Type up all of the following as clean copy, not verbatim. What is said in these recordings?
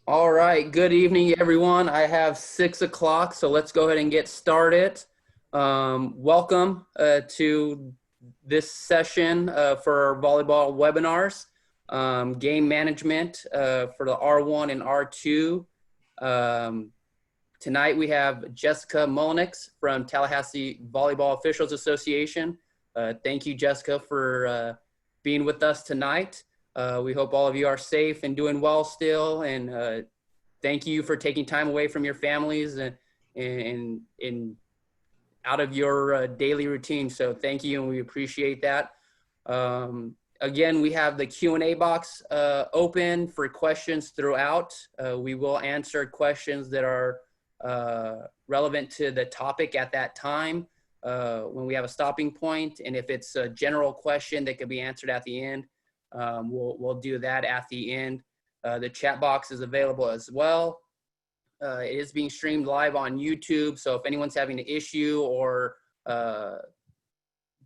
All right, good evening, everyone. I have 6 o'clock, so let's go ahead and get started. Welcome to this session for our volleyball webinars, game management for the R1 and R2. Tonight we have Jessica Mullenix from Tallahassee Volleyball Officials Association. Thank you, Jessica, for being with us tonight. We hope all of you are safe and doing well still, and thank you for taking time away from your families and out of your daily routine. So thank you, and we appreciate that. Again, we have the Q&A box open for questions throughout. We will answer questions that are relevant to the topic at that time when we have a stopping point. And if it's a general question that could be answered at the end, we'll do that at the end. The chat box is available as well. It is being streamed live on YouTube, so if anyone's having an issue or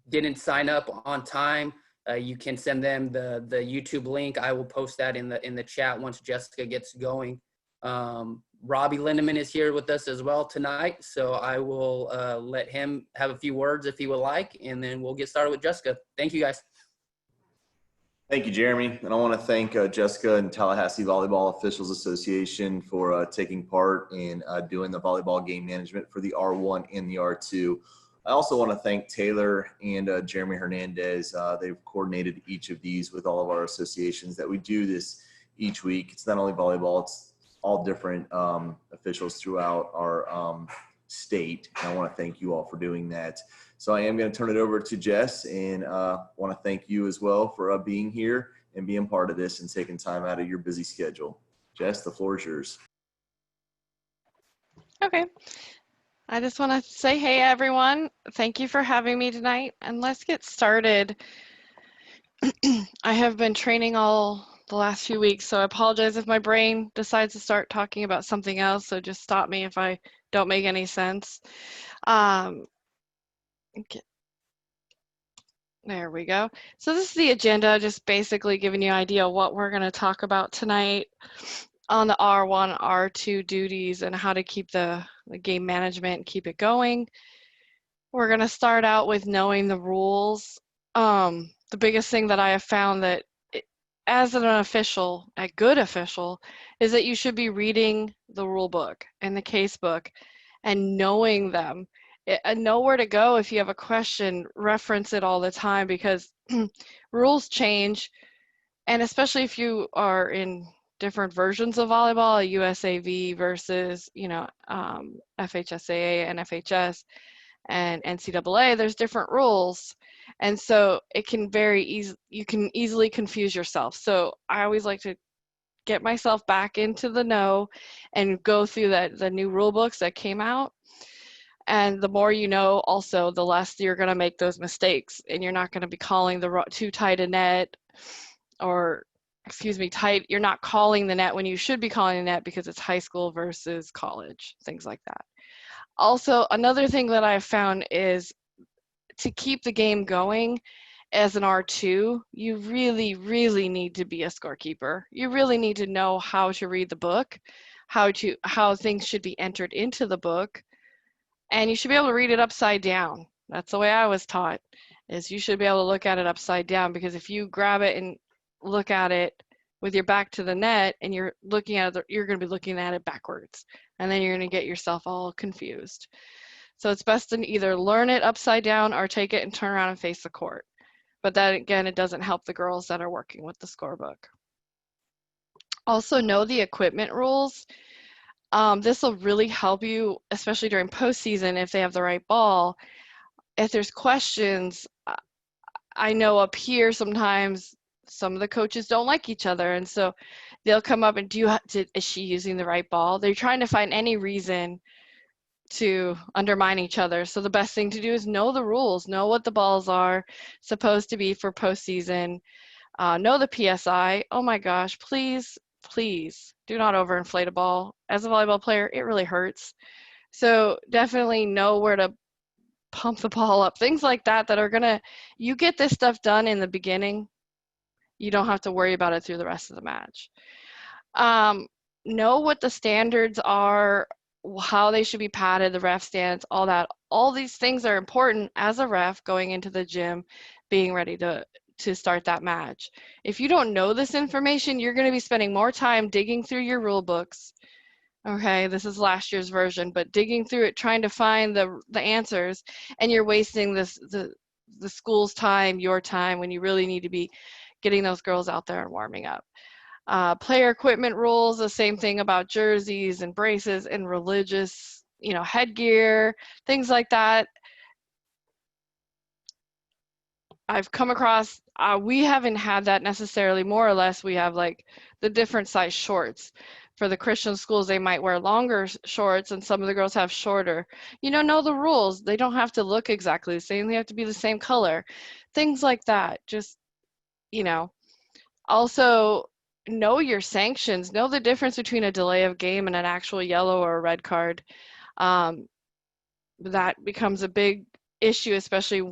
didn't sign up on time, you can send them the YouTube link. I will post that in the chat once Jessica gets going. Robbie Lindeman is here with us as well tonight, so I will let him have a few words if he would like, and then we'll get started with Jessica. Thank you, guys. Thank you, Jeremy. And I want to thank Jessica and Tallahassee Volleyball Officials Association for taking part in doing the volleyball game management for the R1 and the R2. I also want to thank Taylor and Jeremy Hernandez. They've coordinated each of these with all of our associations that we do this each week. It's not only volleyball, it's all different officials throughout our state. And I want to thank you all for doing that. So I am going to turn it over to Jess, and want to thank you as well for being here and being part of this and taking time out of your busy schedule. Jess, the floor is yours. Okay. I just want to say, hey, everyone. Thank you for having me tonight, and let's get started. I have been training all the last few weeks, so I apologize if my brain decides to start talking about something else, so just stop me if I don't make any sense. Okay. There we go. So this is the agenda, just basically giving you an idea of what we're going to talk about tonight on the R1, R2 duties and how to keep the game management, keep it going. We're going to start out with knowing the rules. The biggest thing that I have found that as an official, a good official, is that you should be reading the rule book and the case book and knowing them. And know where to go if you have a question, reference it all the time, because rules change, and especially if you are in different versions of volleyball, USAV versus FHSAA and FHS and NCAA, there's different rules, and so it can you can easily confuse yourself. So I always like to get myself back into the know and go through the new rule books that came out. And the more you know, also, the less you're going to make those mistakes, and you're not going to be calling too tight a net, or, tight. You're not calling the net when you should be calling the net because it's high school versus college, things like that. Also, another thing that I've found is to keep the game going as an R2, you really, really need to be a scorekeeper. You really need to know how to read the book, how things should be entered into the book. And you should be able to read it upside down. That's the way I was taught, is you should be able to look at it upside down, because if you grab it and look at it with your back to the net and you're looking at it, you're going to be looking at it backwards, and then you're going to get yourself all confused. So it's best to either learn it upside down or take it and turn around and face the court. But that, again, it doesn't help the girls that are working with the scorebook. Also, know the equipment rules. This will really help you, especially during postseason, if they have the right ball. If there's questions, I know up here sometimes some of the coaches don't like each other, and so they'll come up and is she using the right ball? They're trying to find any reason to undermine each other. So the best thing to do is know the rules, know what the balls are supposed to be for postseason, know the PSI. Oh my gosh, please do not overinflate a ball. As a volleyball player, it really hurts. So definitely know where to pump the ball up. Things like that are you get this stuff done in the beginning. You don't have to worry about it through the rest of the match. know what the standards are, how they should be padded, the ref stands, all that. All these things are important as a ref going into the gym, being ready to start that match. If you don't know this information, you're going to be spending more time digging through your rule books. Okay, this is last year's version, but digging through it, trying to find the answers, and you're wasting the school's time, your time, when you really need to be getting those girls out there and warming up. Player equipment rules, the same thing about jerseys and braces and religious, headgear, things like that. I've come across, we haven't had that necessarily. More or less, we have like the different size shorts. For the Christian schools, they might wear longer shorts and some of the girls have shorter. Know the rules. They don't have to look exactly the same. They have to be the same color. Things like that. Just, also know your sanctions. Know the difference between a delay of game and an actual yellow or a red card. That becomes a big issue, especially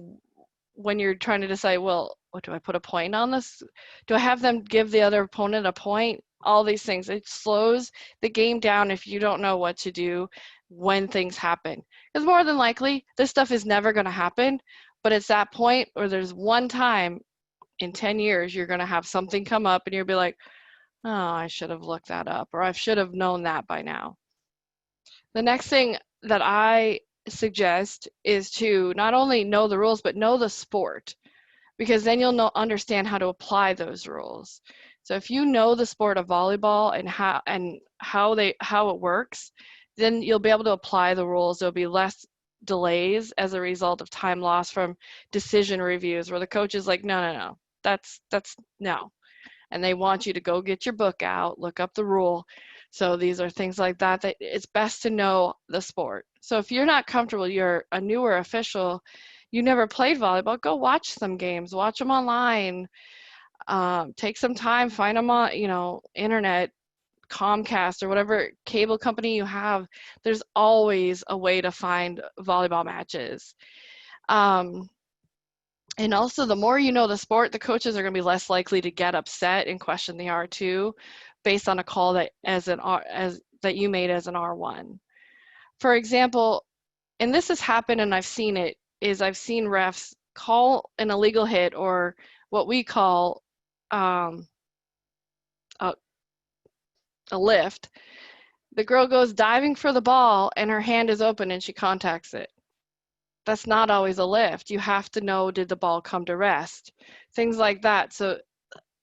when you're trying to decide, well, what do I put a point on this? Do I have them give the other opponent a point? All these things. It slows the game down if you don't know what to do when things happen. Because more than likely, this stuff is never going to happen, but it's that point where there's one time in 10 years you're going to have something come up and you'll be like, oh, I should have looked that up, or I should have known that by now. The next thing that I suggest is to not only know the rules, but know the sport, because then you'll understand how to apply those rules. So if you know the sport of volleyball and how it works, then you'll be able to apply the rules. There'll be less delays as a result of time lost from decision reviews where the coach is like, no, that's no. And they want you to go get your book out, look up the rule. So these are things like that it's best to know the sport. So if you're not comfortable, you're a newer official, you never played volleyball, go watch some games, watch them online, take some time, find them on, internet, Comcast or whatever cable company you have. There's always a way to find volleyball matches. And also, the more you know the sport, the coaches are going to be less likely to get upset and question the R2 based on a call that that you made as an R1. For example, and this has happened and I've seen it, is I've seen refs call an illegal hit, or what we call a lift. The girl goes diving for the ball and her hand is open and she contacts it. That's not always a lift. You have to know, did the ball come to rest? Things like that. So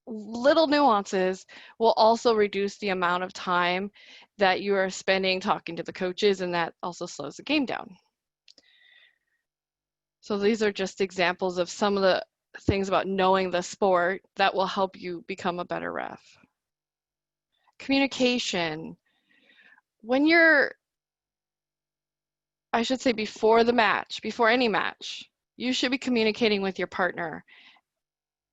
little nuances will also reduce the amount of time that you are spending talking to the coaches, and that also slows the game down. So these are just examples of some of the things about knowing the sport that will help you become a better ref. Communication. When you're, I should say before the match, before any match, you should be communicating with your partner.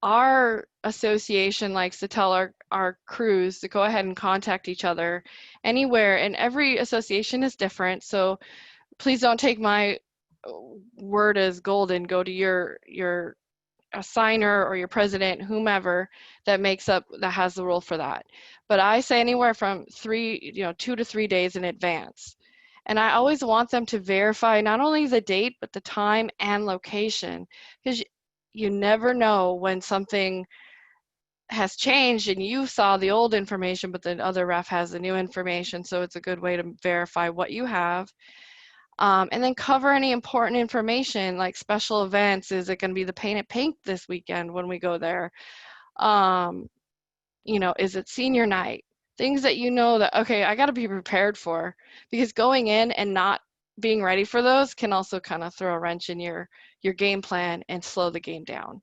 Our association likes to tell our crews to go ahead and contact each other anywhere, and every association is different, so please don't take my word as golden. Go to your assigner or your president, whomever that has the rule for that. But I say anywhere from 2 to 3 days in advance. And I always want them to verify not only the date, but the time and location, because you never know when something has changed and you saw the old information, but the other ref has the new information. So it's a good way to verify what you have. And then cover any important information like special events. Is it going to be the Paint It Pink this weekend when we go there? Is it senior night? Things that that, okay, I got to be prepared for, because going in and not being ready for those can also kind of throw a wrench in your game plan and slow the game down.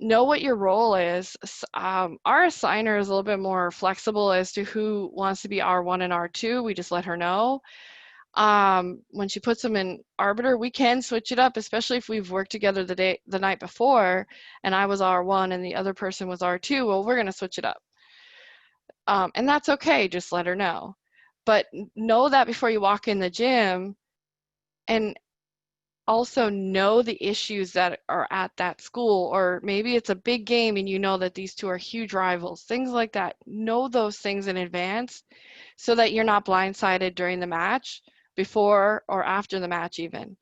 Know what your role is. Our assigner is a little bit more flexible as to who wants to be R1 and R2. We just let her know. When she puts them in arbiter, we can switch it up, especially if we've worked together the night before and I was R1 and the other person was R2. Well, we're going to switch it up. And that's okay. Just let her know. But know that before you walk in the gym, and also know the issues that are at that school, or maybe it's a big game and you know that these two are huge rivals, things like that. Know those things in advance so that you're not blindsided during the match, before or after the match even.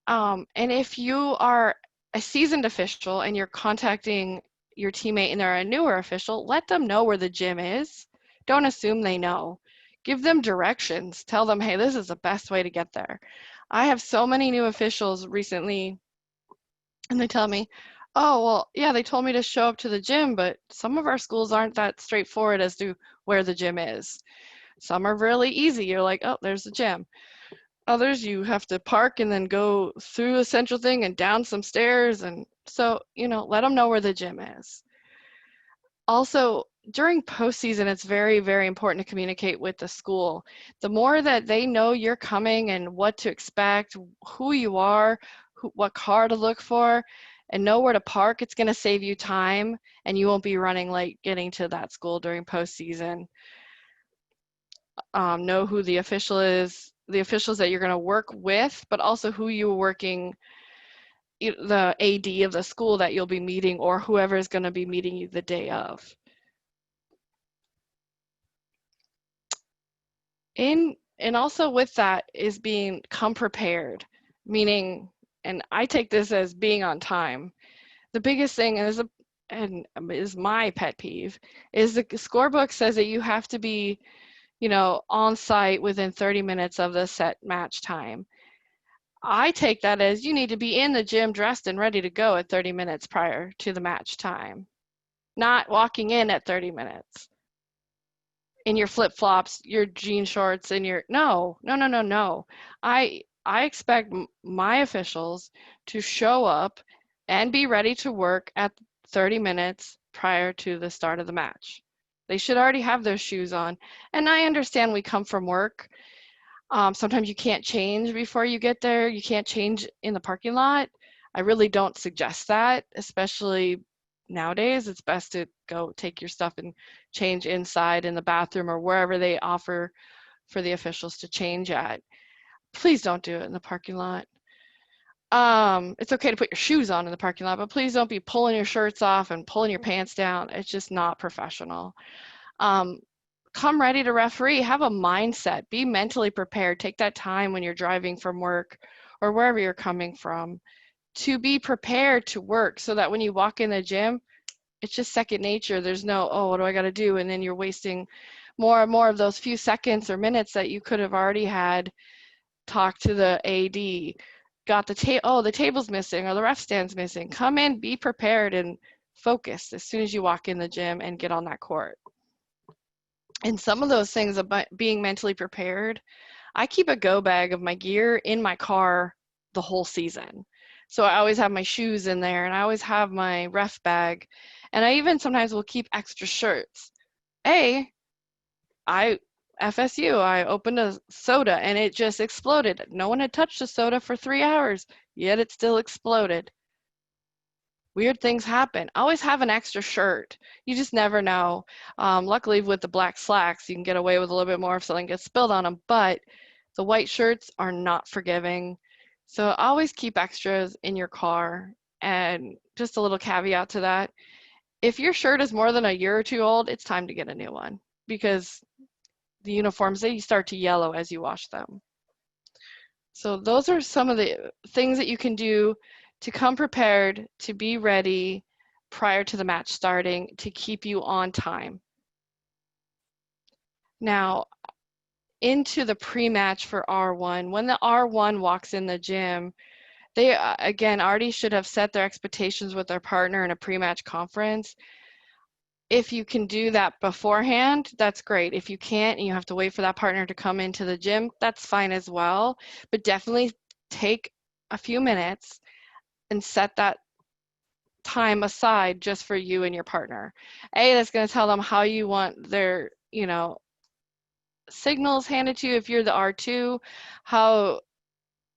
And if you are a seasoned official and you're contacting your teammate and they're a newer official, let them know where the gym is. Don't assume they know. Give them directions. Tell them, hey, this is the best way to get there. I have so many new officials recently, and they tell me, oh, well, yeah, they told me to show up to the gym, but some of our schools aren't that straightforward as to where the gym is. Some are really easy. You're like, oh, there's the gym. Others, you have to park and then go through a central thing and down some stairs. And so, let them know where the gym is. Also, during postseason, it's very, very important to communicate with the school. The more that they know you're coming and what to expect, who you are, what car to look for, and know where to park, it's going to save you time and you won't be running late getting to that school during postseason. Know who the official is, the officials that you're going to work with, but also who you're working, the AD of the school that you'll be meeting, or whoever is going to be meeting you the day of. And also with that is come prepared, meaning, and I take this as being on time. The biggest thing is my pet peeve, is the scorebook says that you have to be on site within 30 minutes of the set match time. I take that as you need to be in the gym dressed and ready to go at 30 minutes prior to the match time, not walking in at 30 minutes in your flip-flops, your jean shorts, and no. I expect my officials to show up and be ready to work at 30 minutes prior to the start of the match. They should already have their shoes on. And I understand we come from work. Sometimes you can't change before you get there. You can't change in the parking lot. I really don't suggest that, especially nowadays. It's best to go take your stuff and change inside in the bathroom or wherever they offer for the officials to change at. Please don't do it in the parking lot. It's okay to put your shoes on in the parking lot, but please don't be pulling your shirts off and pulling your pants down. It's just not professional. Come ready to referee. Have a mindset. Be mentally prepared. Take that time when you're driving from work or wherever you're coming from to be prepared to work, so that when you walk in the gym, it's just second nature. There's no, oh, what do I got to do? And then you're wasting more and more of those few seconds or minutes that you could have already had. Talk to the AD. Got the table's missing or the ref stand's missing. Come in, be prepared, and focus as soon as you walk in the gym and get on that court. And some of those things about being mentally prepared, I keep a go bag of my gear in my car the whole season. So I always have my shoes in there, and I always have my ref bag. And I even sometimes will keep extra shirts. FSU, I opened a soda and it just exploded. No one had touched the soda for 3 hours, yet it still exploded. Weird things happen. Always have an extra shirt. You just never know. Luckily, with the black slacks, you can get away with a little bit more if something gets spilled on them, but the white shirts are not forgiving. So always keep extras in your car. And just a little caveat to that, if your shirt is more than a year or two old, it's time to get a new one, because the uniforms, they start to yellow as you wash them. So those are some of the things that you can do to come prepared, to be ready prior to the match starting, to keep you on time. Now, into the pre-match for R1. When the R1 walks in the gym, they, again, already should have set their expectations with their partner in a pre-match conference. If you can do that beforehand, that's great. If you can't and you have to wait for that partner to come into the gym, that's fine as well. But definitely take a few minutes and set that time aside just for you and your partner. That's going to tell them how you want their, signals handed to you if you're the R2, how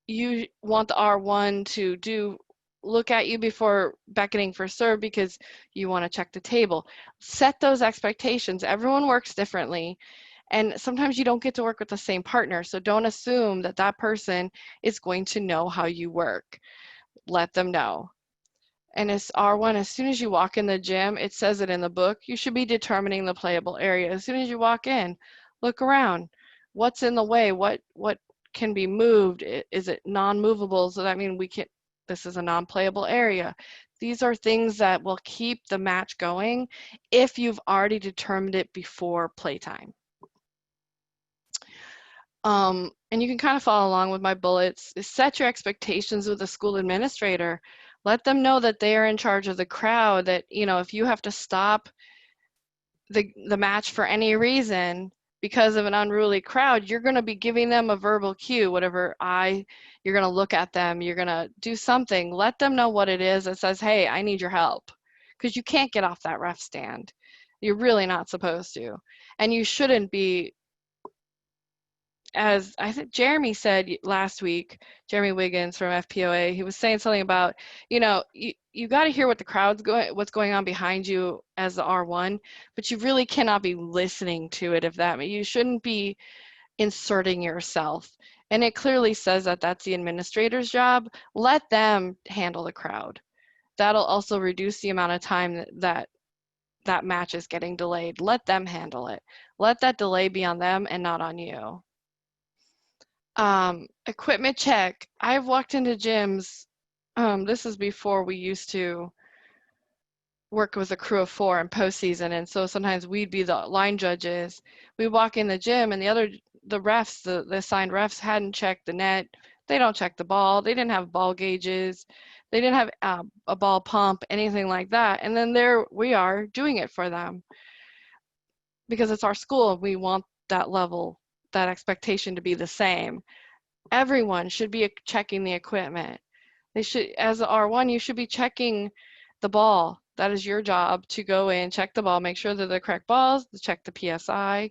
you want the R1 to look at you before beckoning for serve because you want to check the table. Set those expectations. Everyone works differently, And sometimes you don't get to work with the same partner, so don't assume that that person is going to know how you work. Let them know. And as R1, as soon as you walk in the gym, it says it in the book, you should be determining the playable area. As soon as you walk in, look around. What's in the way? What can be moved? Is it non-movable? So that means this is a non-playable area. These are things that will keep the match going if you've already determined it before playtime. And you can kind of follow along with my bullets. Set your expectations with the school administrator. Let them know that they are in charge of the crowd, that, if you have to stop the match for any reason because of an unruly crowd, you're going to be giving them a verbal cue, you're going to look at them, you're going to do something. Let them know what it is that says, hey, I need your help, because you can't get off that ref stand. You're really not supposed to. And you shouldn't be, as I think Jeremy said last week, Jeremy Wiggins from FPOA, he was saying something about, you got to hear what the crowd's what's going on behind you as the R1, but you really cannot be listening to it. You shouldn't be inserting yourself. And it clearly says that that's the administrator's job. Let them handle the crowd. That'll also reduce the amount of time that match is getting delayed. Let them handle it. Let that delay be on them and not on you. Equipment check. I've walked into gyms. This is before we used to work with a crew of 4 in postseason, and so sometimes we'd be the line judges. We walk in the gym, and the refs, the assigned refs, hadn't checked the net. They don't check the ball. They didn't have ball gauges. They didn't have a ball pump, anything like that. And then there we are doing it for them because it's our school, and we want that level, that expectation to be the same. Everyone should be checking the equipment. They should, as an R1, you should be checking the ball. That is your job, to go in, check the ball, make sure they're the correct balls, check the PSI,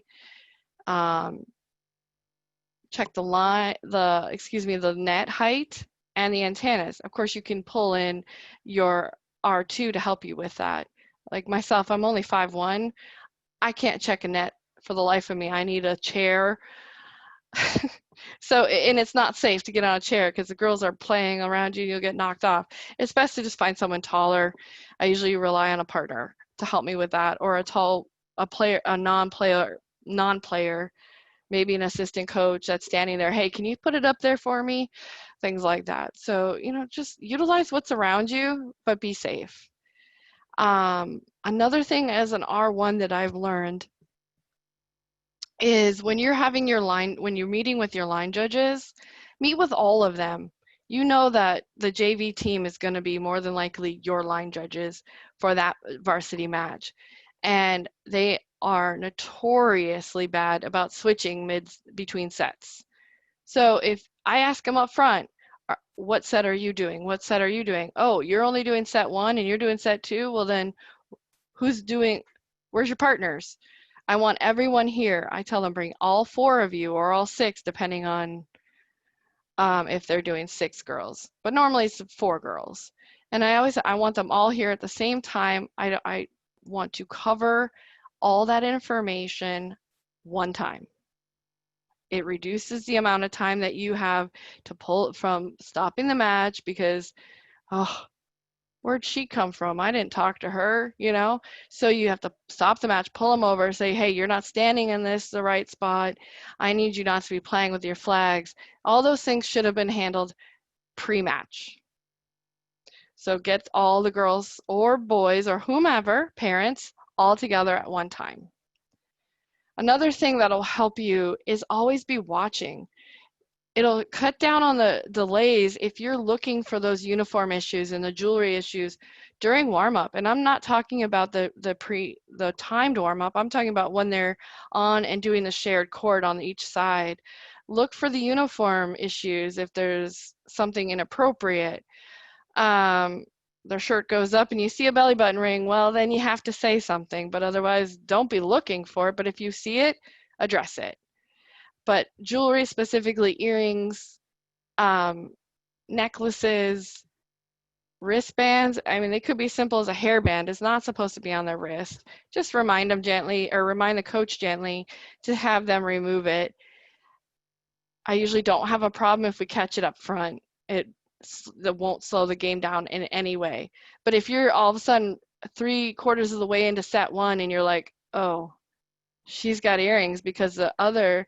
check the line, the net height and the antennas. Of course, you can pull in your R2 to help you with that. Like myself, I'm only 5'1". I can't check a net for the life of me. I need a chair. So, and it's not safe to get on a chair because the girls are playing around you, you'll get knocked off. It's best to just find someone taller. I usually rely on a partner to help me with that, or a non-player, maybe an assistant coach that's standing there. Hey, can you put it up there for me? Things like that. So, just utilize what's around you, but be safe. Another thing as an R1 that I've learned is when you're meeting with your line judges, meet with all of them. You know that the JV team is going to be more than likely your line judges for that varsity match. And they are notoriously bad about switching between sets. So if I ask them up front, what set are you doing? What set are you doing? Oh, you're only doing set 1 and you're doing set 2? Well, then where's your partners? I want everyone here. I tell them bring all 4 of you or all 6, depending on if they're doing 6 girls. But normally it's 4 girls. And I want them all here at the same time. I want to cover all that information one time. It reduces the amount of time that you have to pull from stopping the match because, where'd she come from? I didn't talk to her, So you have to stop the match, pull them over, say, hey, you're not standing in the right spot. I need you not to be playing with your flags. All those things should have been handled pre-match. So get all the girls or boys or whomever, parents, all together at one time. Another thing that'll help you is always be watching. It'll cut down on the delays if you're looking for those uniform issues and the jewelry issues during warm-up. And I'm not talking about the timed warm-up. I'm talking about when they're on and doing the shared court on each side. Look for the uniform issues if there's something inappropriate. Their shirt goes up and you see a belly button ring, well, then you have to say something, but otherwise don't be looking for it. But if you see it, address it. But jewelry, specifically earrings, necklaces, Wristbands, I mean, they could be simple as a hairband. It's not supposed to be on their wrist. Just remind them gently, or remind the coach gently to have them remove it. I usually don't have a problem if we catch it up front. That won't slow the game down in any way. But if you're all of a sudden 3/4 of the way into set one and you're like, oh, she's got earrings, because the other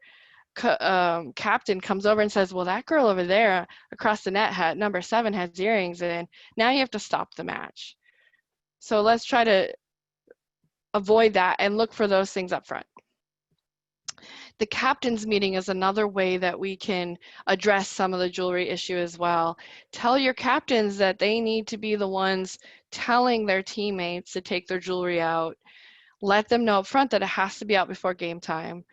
captain comes over and says, well, that girl over there across the net had number 7 has earrings, and now you have to stop the match. So let's try to avoid that and look for those things up front. The captain's meeting is another way that we can address some of the jewelry issue as well. Tell your captains that they need to be the ones telling their teammates to take their jewelry out. Let them know up front that it has to be out before game time.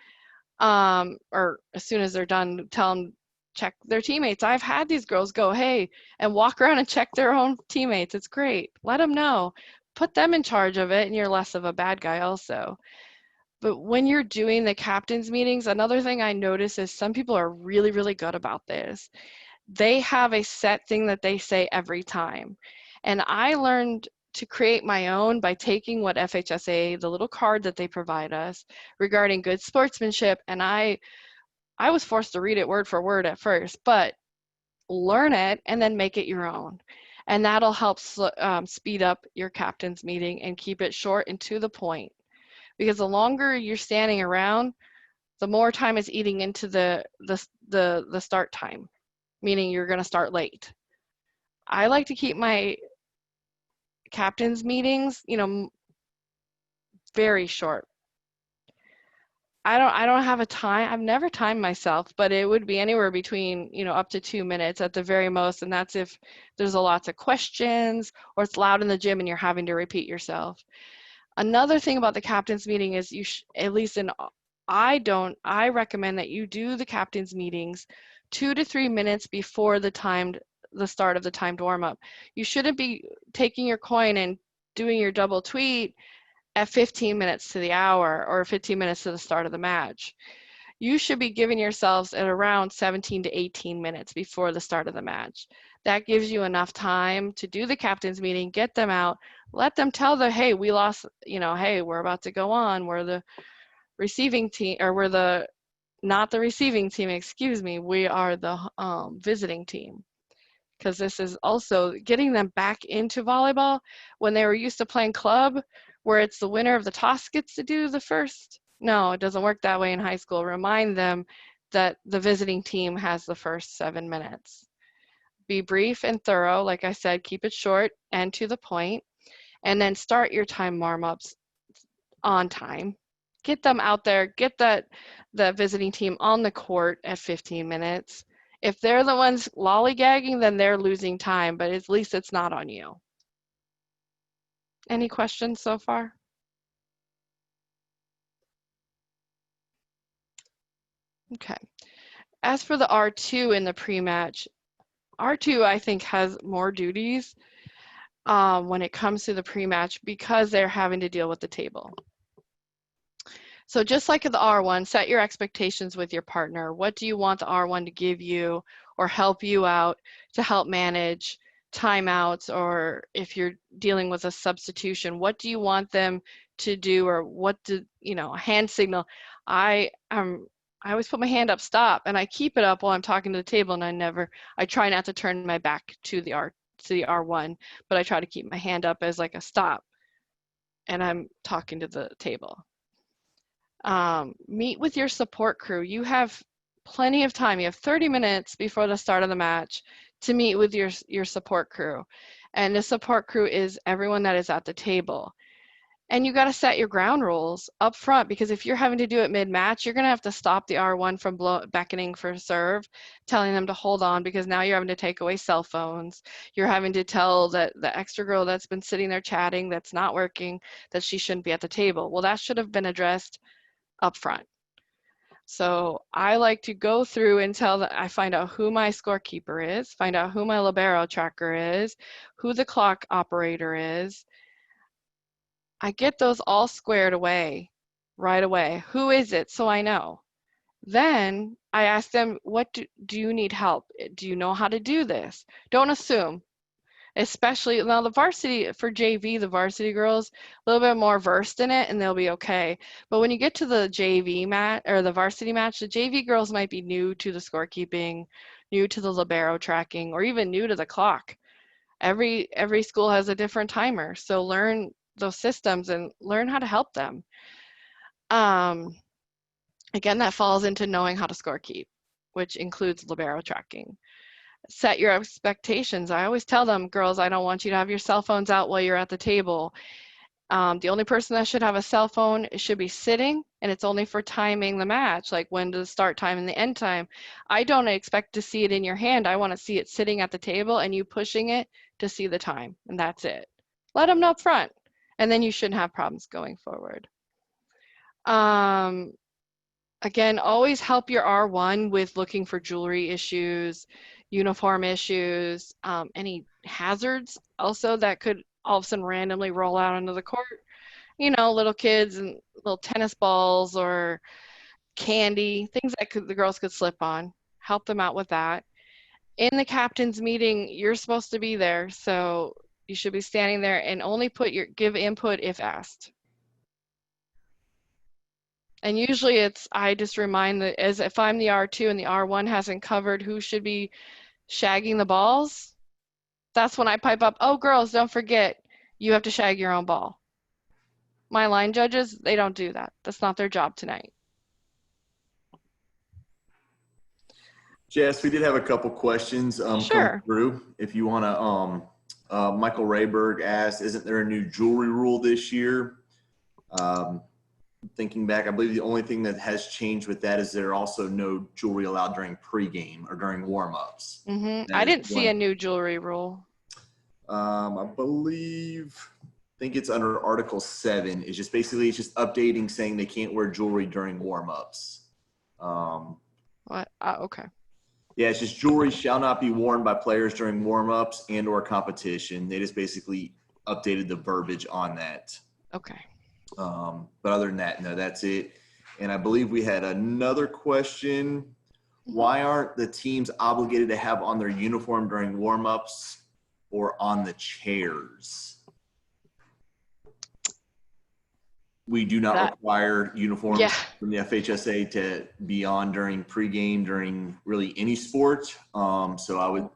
Or as soon as they're done, tell them, check their teammates. I've had these girls go, hey, and walk around and check their own teammates. It's great. Let them know. Put them in charge of it, and you're less of a bad guy also. But when you're doing the captain's meetings, another thing I notice is some people are really, really good about this. They have a set thing that they say every time. And I learned to create my own by taking what FHSA, the little card that they provide us regarding good sportsmanship, and I was forced to read it word for word at first, but learn it and then make it your own. And that'll help speed up your captain's meeting and keep it short and to the point. Because the longer you're standing around, the more time is eating into the start time, meaning you're going to start late. I like to keep my captain's meetings, very short. I don't have a time. I've never timed myself, but it would be anywhere between, up to 2 minutes at the very most, and that's if there's a lots of questions or it's loud in the gym and you're having to repeat yourself. Another thing about the captain's meeting is at least I recommend that you do the captain's meetings 2 to 3 minutes before the start of the timed warm-up. You shouldn't be taking your coin and doing your double tweet at 15 minutes to the hour or 15 minutes to the start of the match. You should be giving yourselves at around 17 to 18 minutes before the start of the match. That gives you enough time to do the captain's meeting, get them out, let them tell hey, we lost, hey, we're about to go on. We're the receiving team, or we're not the receiving team, excuse me. We are the visiting team. Because this is also getting them back into volleyball when they were used to playing club, where it's the winner of the toss gets to do the first. No, it doesn't work that way in high school. Remind them that the visiting team has the first 7 minutes. Be brief and thorough. Like I said, keep it short and to the point. And then start your time warm-ups on time. Get them out there. Get the visiting team on the court at 15 minutes. If they're the ones lollygagging, then they're losing time, but at least it's not on you. Any questions so far? Okay. As for the R2 in the pre-match, R2 I think has more duties when it comes to the pre-match because they're having to deal with the table. So just like the R1, set your expectations with your partner. What do you want the R1 to give you or help you out to help manage timeouts, or if you're dealing with a substitution, what do you want them to do, or what do, hand signal. I always put my hand up, stop, and I keep it up while I'm talking to the table, and I try not to turn my back to the R1, but I try to keep my hand up as like a stop, and I'm talking to the table. Meet with your support crew. You have plenty of time. You have 30 minutes before the start of the match to meet with your support crew. And the support crew is everyone that is at the table. And you got to set your ground rules up front, because if you're having to do it mid-match, you're going to have to stop the R1 from beckoning for serve, telling them to hold on, because now you're having to take away cell phones. You're having to tell the extra girl that's been sitting there chatting that's not working that she shouldn't be at the table. Well, that should have been addressed up front. So I like to go through until I find out who my scorekeeper is, find out who my libero tracker is, who the clock operator is. I get those all squared away right away. Who is it? So I know. Then I ask them, what do you need help? Do you know how to do this? Don't assume. Especially now the varsity for JV, the varsity girls, a little bit more versed in it and they'll be okay. But when you get to the JV match or the varsity match, the JV girls might be new to the scorekeeping, new to the libero tracking, or even new to the clock. Every school has a different timer, so learn those systems and learn how to help them. Um, Again, that falls into knowing how to scorekeep, which includes libero tracking. Set your expectations. I always tell them, girls, I don't want you to have your cell phones out while you're at the table. The only person that should have a cell phone should be sitting, and it's only for timing the match, like when to the start time and the end time. I don't expect to see it in your hand. I want to see it sitting at the table and you pushing it to see the time, and that's it. Let them know up front, and then you shouldn't have problems going forward. Again, always help your R1 with looking for jewelry issues, uniform issues, any hazards also that could all of a sudden randomly roll out onto the court. You know, little kids and little tennis balls or candy, things that the girls could slip on. Help them out with that. In the captain's meeting, you're supposed to be there, so you should be standing there and only give input if asked. And usually I just remind that as if I'm the R2 and the R1 hasn't covered who should be shagging the balls, that's when I pipe up, oh, girls, don't forget, you have to shag your own ball. My line judges, they don't do that. That's not their job tonight. Jess, we did have a couple questions Sure. come through. If you want to, Michael Rayberg asked, isn't there a new jewelry rule this year? Thinking back, I believe the only thing that has changed with that is there are also no jewelry allowed during pregame or during warm-ups. I didn't see a new jewelry rule. I think it's under Article 7. It's just basically it's just updating saying they can't wear jewelry during warm-ups. What? Okay. Yeah, it's just jewelry shall not be worn by players during warm-ups and or competition. They just basically updated the verbiage on that. Okay. But other than that, no, that's it. And I believe we had another question. Why aren't the teams obligated to have on their uniform during warm-ups or on the chairs? We do not require uniforms from the FHSA to be on during pregame, during really any sport. So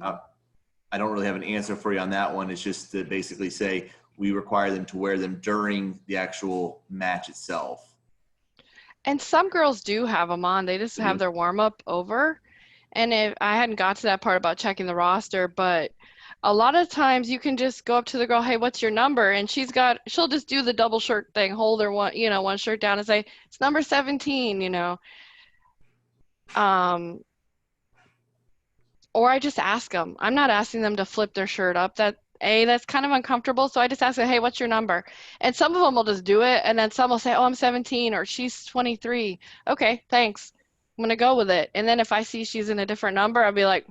I don't really have an answer for you on that one. It's just to basically say we require them to wear them during the actual match itself. And some girls do have them on. They just have their warm-up over. And if I hadn't got to that part about checking the roster, but a lot of times you can just go up to the girl, hey, what's your number? And she'll just do the double shirt thing, hold her one shirt down and say, it's number 17, Or I just ask them. I'm not asking them to flip their shirt up. That's kind of uncomfortable. So I just ask them, hey, what's your number? And some of them will just do it. And then some will say, oh, I'm 17 or she's 23. Okay, thanks. I'm going to go with it. And then if I see she's in a different number, I'll be like,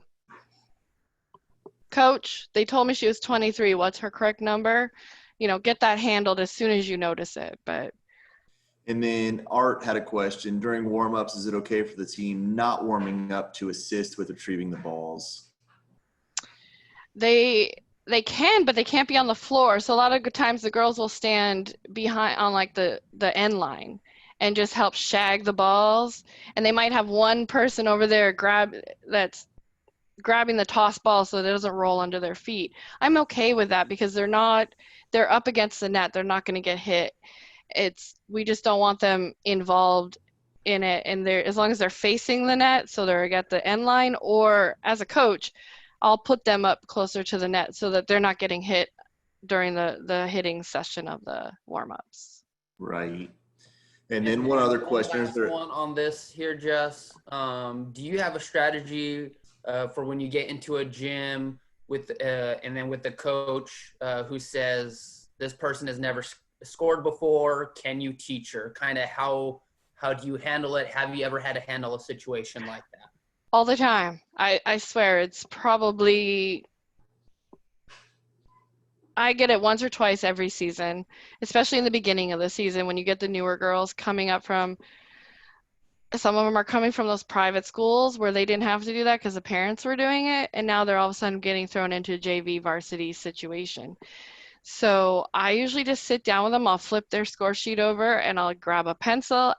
Coach, they told me she was 23. What's her correct number? Get that handled as soon as you notice it. And then Art had a question. During warm-ups, is it okay for the team not warming up to assist with retrieving the balls? They can, but they can't be on the floor. So a lot of times the girls will stand behind on like the end line and just help shag the balls. And they might have one person over there that's grabbing the toss ball so that it doesn't roll under their feet. I'm okay with that because they're up against the net. They're not going to get hit. We just don't want them involved in it. And as long as they're facing the net, so they're at the end line, or as a coach, I'll put them up closer to the net so that they're not getting hit during the hitting session of the warm-ups. Right. And then one other question. One on this here, Jess. Do you have a strategy for when you get into a gym and then with the coach who says this person has never scored before? Can you teach her? Kind of how do you handle it? Have you ever had to handle a situation like that? All the time. I swear it's probably, I get it once or twice every season, especially in the beginning of the season when you get the newer girls coming up from some of them are coming from those private schools where they didn't have to do that because the parents were doing it, and now they're all of a sudden getting thrown into a JV varsity situation. So I usually just sit down with them. I'll flip their score sheet over and I'll grab a pencil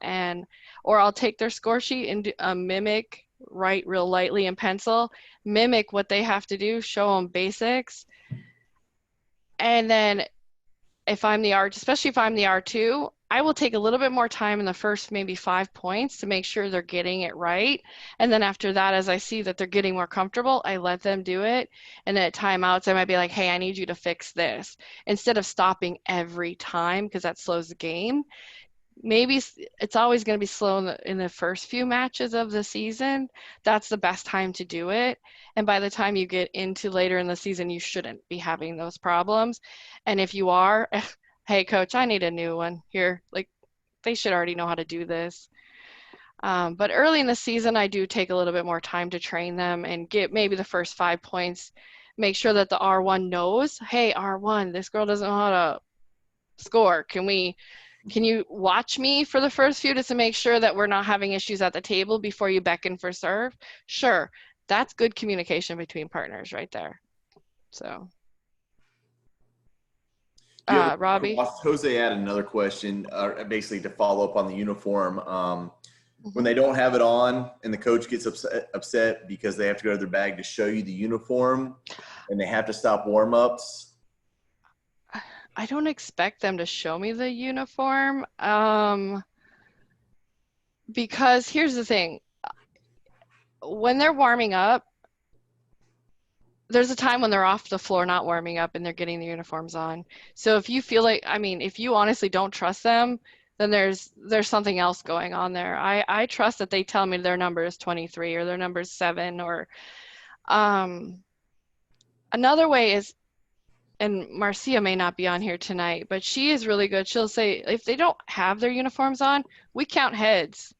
or I'll take their score sheet and mimic, write real lightly in pencil, mimic what they have to do, show them basics. And then if I'm the especially if I'm the R2, I will take a little bit more time in the first maybe 5 points to make sure they're getting it right. And then after that, as I see that they're getting more comfortable, I let them do it. And then at timeouts, I might be like, hey, I need you to fix this. Instead of stopping every time, because that slows the game. Maybe it's always going to be slow in the first few matches of the season. That's the best time to do it. And by the time you get into later in the season, you shouldn't be having those problems. And if you are, hey, coach, I need a new one here. Like, they should already know how to do this. But early in the season, I do take a little bit more time to train them and get maybe the first 5 points. Make sure that the R1 knows, hey, R1, this girl doesn't know how to score. Can you watch me for the first few just to make sure that we're not having issues at the table before you beckon for serve? Sure. That's good communication between partners right there. So, Robbie? Jose had another question, basically to follow up on the uniform. When they don't have it on and the coach gets upset because they have to go to their bag to show you the uniform and they have to stop warm-ups, I don't expect them to show me the uniform because here's the thing. When they're warming up, there's a time when they're off the floor not warming up and they're getting the uniforms on. So if you feel like, if you honestly don't trust them, then there's something else going on there. I trust that they tell me their number is 23 or their number is 7 or another way is, and Marcia may not be on here tonight, but she is really good. She'll say, if they don't have their uniforms on, we count heads.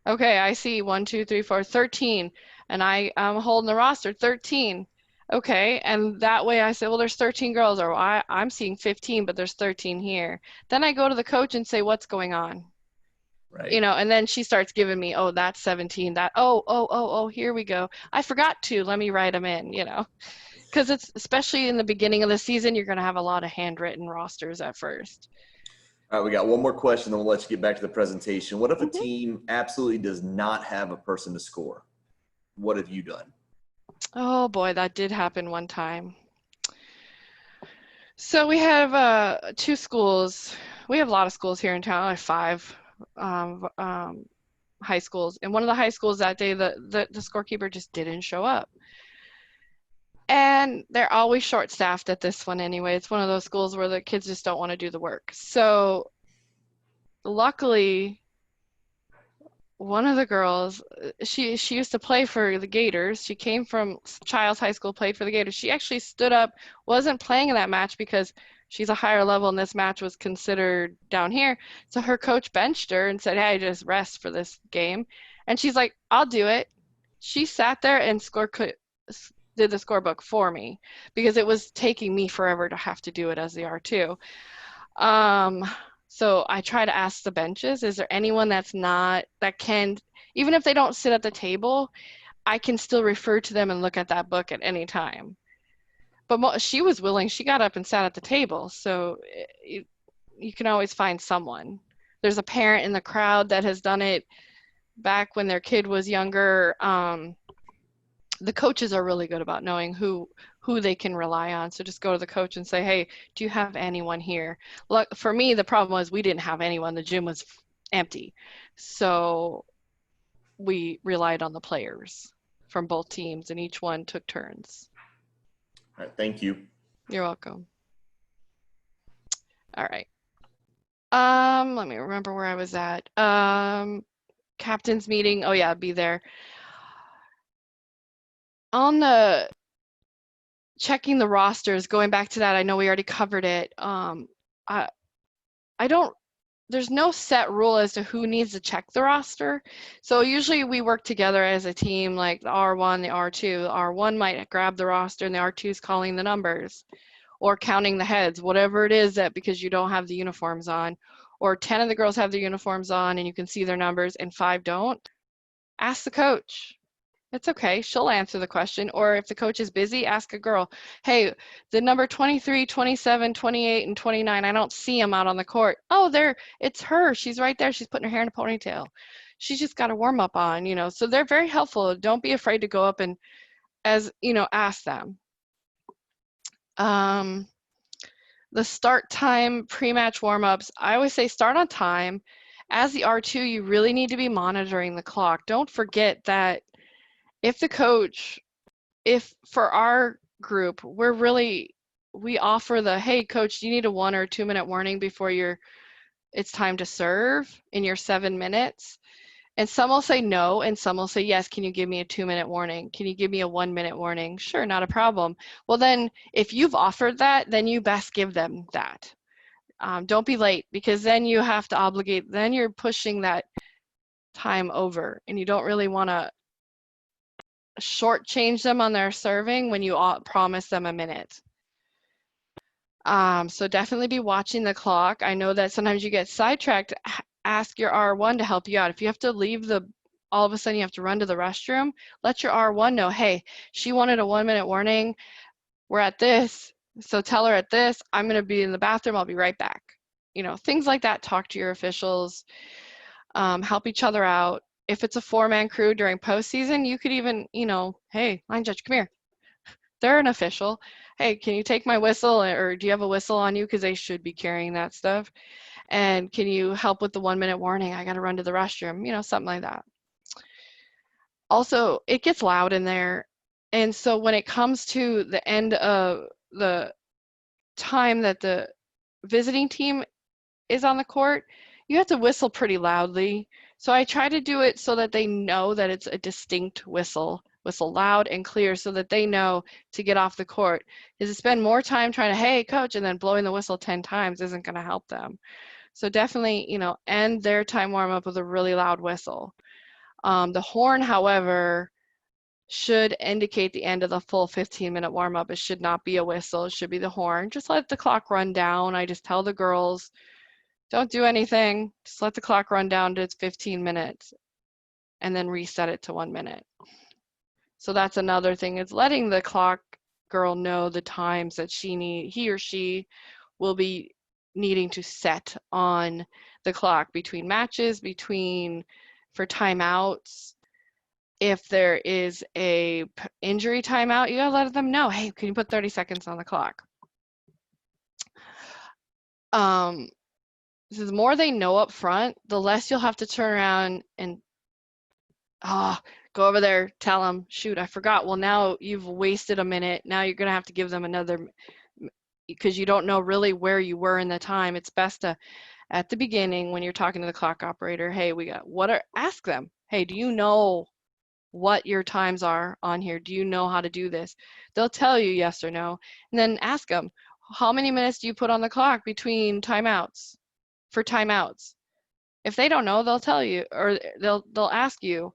Okay, I see 1, 2, 3, 4, 13. And I'm holding the roster, 13. Okay, and that way I say, well, there's 13 girls, or I'm seeing 15, but there's 13 here. Then I go to the coach and say, what's going on? right? And then she starts giving me, oh, that's 17. Here we go. I forgot to, let me write them in, because it's especially in the beginning of the season, you're going to have a lot of handwritten rosters at first. All right, we got one more question, then we'll let you get back to the presentation. What if a team absolutely does not have a person to score? What have you done? Oh boy, that did happen one time. So we have 2 schools. We have a lot of schools here in town, like 5 high schools. And one of the high schools that day, the scorekeeper just didn't show up. And they're always short-staffed at this one anyway. It's one of those schools where the kids just don't want to do the work. So luckily, one of the girls, she used to play for the Gators. She came from Childs High School, played for the Gators. She actually stood up, wasn't playing in that match because she's a higher level and this match was considered down here. So her coach benched her and said, hey, just rest for this game. And she's like, I'll do it. She sat there and did the scorebook for me because it was taking me forever to have to do it as the R2. So I try to ask the benches, is there anyone that can, even if they don't sit at the table, I can still refer to them and look at that book at any time. But she was willing. She got up and sat at the table. So you can always find someone. There's a parent in the crowd that has done it back when their kid was younger. The coaches are really good about knowing who they can rely on. So just go to the coach and say, hey, do you have anyone here? Look, for me, the problem was we didn't have anyone. The gym was empty. So we relied on the players from both teams, and each one took turns. All right, thank you. You're welcome. All right. Let me remember where I was at. Captain's meeting. Oh yeah, be there. On the checking the rosters, going back to that, I know we already covered it. There's no set rule as to who needs to check the roster. So usually we work together as a team, like the R1, the R2. The R1 might grab the roster and the R2 is calling the numbers or counting the heads, whatever it is that because you don't have the uniforms on. or 10 of the girls have their uniforms on and you can see their numbers and 5 don't, ask the coach. It's okay. She'll answer the question. Or if the coach is busy, ask a girl, hey, the number 23, 27, 28, and 29, I don't see them out on the court. Oh, it's her. She's right there. She's putting her hair in a ponytail. She's just got a warm up on, you know. So they're very helpful. Don't be afraid to go up and, ask them. The start time, pre-match warm-ups, I always say start on time. As the R2, you really need to be monitoring the clock. Don't forget that if for our group, we offer the, hey, coach, you need a 1 or 2 minute warning before it's time to serve in your 7 minutes. And some will say no, and some will say, yes, can you give me a 2 minute warning? Can you give me a 1 minute warning? Sure, not a problem. Well, then if you've offered that, then you best give them that. Don't be late, because then you have to obligate, then you're pushing that time over, and you don't really want to shortchange them on their serving when you promise them a minute. So definitely be watching the clock. I know that sometimes you get sidetracked. Ask your R1 to help you out. If you have to leave all of a sudden you have to run to the restroom, let your R1 know, hey, she wanted a 1 minute warning. We're at this, so tell her at this, I'm going to be in the bathroom. I'll be right back. Things like that. Talk to your officials. Help each other out. If it's a 4-man crew during postseason, you could even, hey, line judge, come here. They're an official. Hey, can you take my whistle, or do you have a whistle on you? Because they should be carrying that stuff. And can you help with the 1 minute warning? I got to run to the restroom, something like that. Also, it gets loud in there. And so when it comes to the end of the time that the visiting team is on the court, you have to whistle pretty loudly. So I try to do it so that they know that it's a distinct whistle loud and clear, so that they know to get off the court. Is to spend more time trying to, hey, coach, and then blowing the whistle 10 times isn't going to help them. So definitely, end their time warm up with a really loud whistle. The horn, however, should indicate the end of the full 15-minute warm up. It should not be a whistle. It should be the horn. Just let the clock run down. I just tell the girls, don't do anything. Just let the clock run down to its 15 minutes and then reset it to 1 minute. So that's another thing, is letting the clock girl know the times that he or she will be needing to set on the clock between matches, for timeouts. If there is a injury timeout, you gotta let them know, hey, can you put 30 seconds on the clock? The more they know up front, the less you'll have to turn around and go over there, tell them, shoot, I forgot. Well, now you've wasted a minute. Now you're gonna have to give them another, because you don't know really where you were in the time. It's best to, at the beginning, when you're talking to the clock operator, hey, ask them, hey, do you know what your times are on here? Do you know how to do this? They'll tell you yes or no. And then ask them, how many minutes do you put on the clock between timeouts, for timeouts? If they don't know, they'll tell you, or they'll ask you.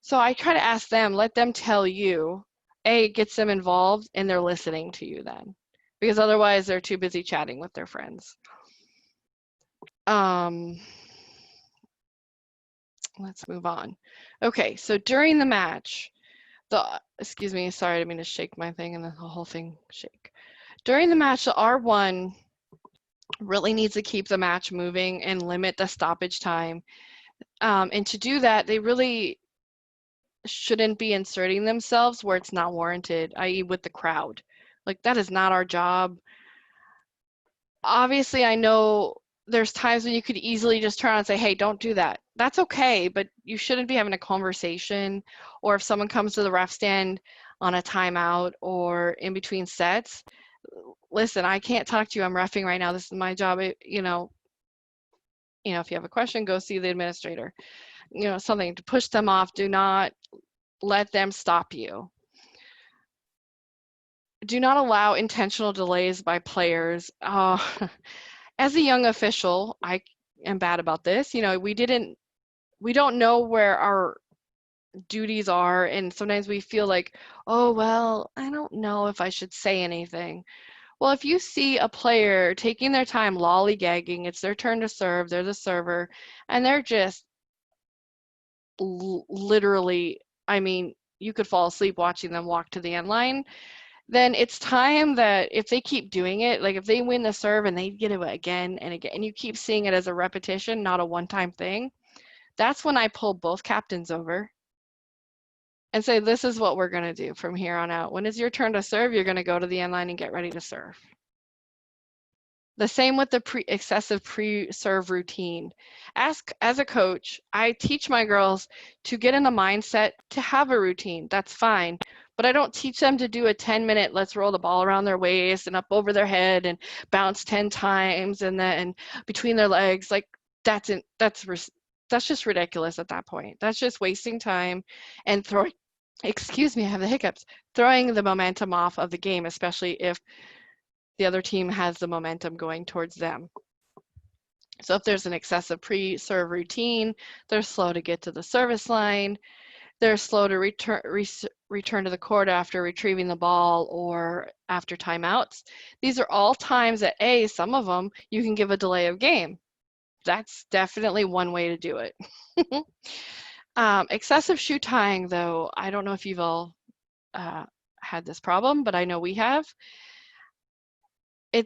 So I try to ask them, let them tell you. It gets them involved, and they're listening to you then, because otherwise they're too busy chatting with their friends. Let's move on. Okay, so during the match, excuse me, sorry, I didn't mean to shake my thing and the whole thing shake. During the match, the R1 really needs to keep the match moving and limit the stoppage time. And to do that, they really shouldn't be inserting themselves where it's not warranted, i.e. with the crowd. Like, that is not our job. Obviously, I know there's times when you could easily just turn on and say, hey, don't do that. That's okay, but you shouldn't be having a conversation. Or if someone comes to the ref stand on a timeout or in between sets, listen, I can't talk to you. I'm reffing right now. This is my job. If you have a question, go see the administrator. Something to push them off. Do not let them stop you. Do not allow intentional delays by players. As a young official, I am bad about this. We don't know where our duties are, and sometimes we feel like, oh, well, I don't know if I should say anything. Well, if you see a player taking their time lollygagging, it's their turn to serve, they're the server, and they're just literally, I mean, you could fall asleep watching them walk to the end line, then it's time that if they keep doing it, like if they win the serve and they get it again and again, and you keep seeing it as a repetition, not a one-time thing, that's when I pull both captains over and say, this is what we're going to do from here on out. When it's your turn to serve, you're going to go to the end line and get ready to serve. The same with the excessive pre-serve routine. As a coach, I teach my girls to get in the mindset to have a routine. That's fine. But I don't teach them to do a 10-minute, let's roll the ball around their waist and up over their head and bounce 10 times and then between their legs. Like that's just ridiculous at that point. That's just wasting time and excuse me, I have the hiccups, throwing the momentum off of the game, especially if the other team has the momentum going towards them. So if there's an excessive pre-serve routine, they're slow to get to the service line, they're slow to return to the court after retrieving the ball or after timeouts. These are all times that some of them you can give a delay of game. That's definitely one way to do it. Excessive shoe tying, though, I don't know if you've all had this problem, but I know we have.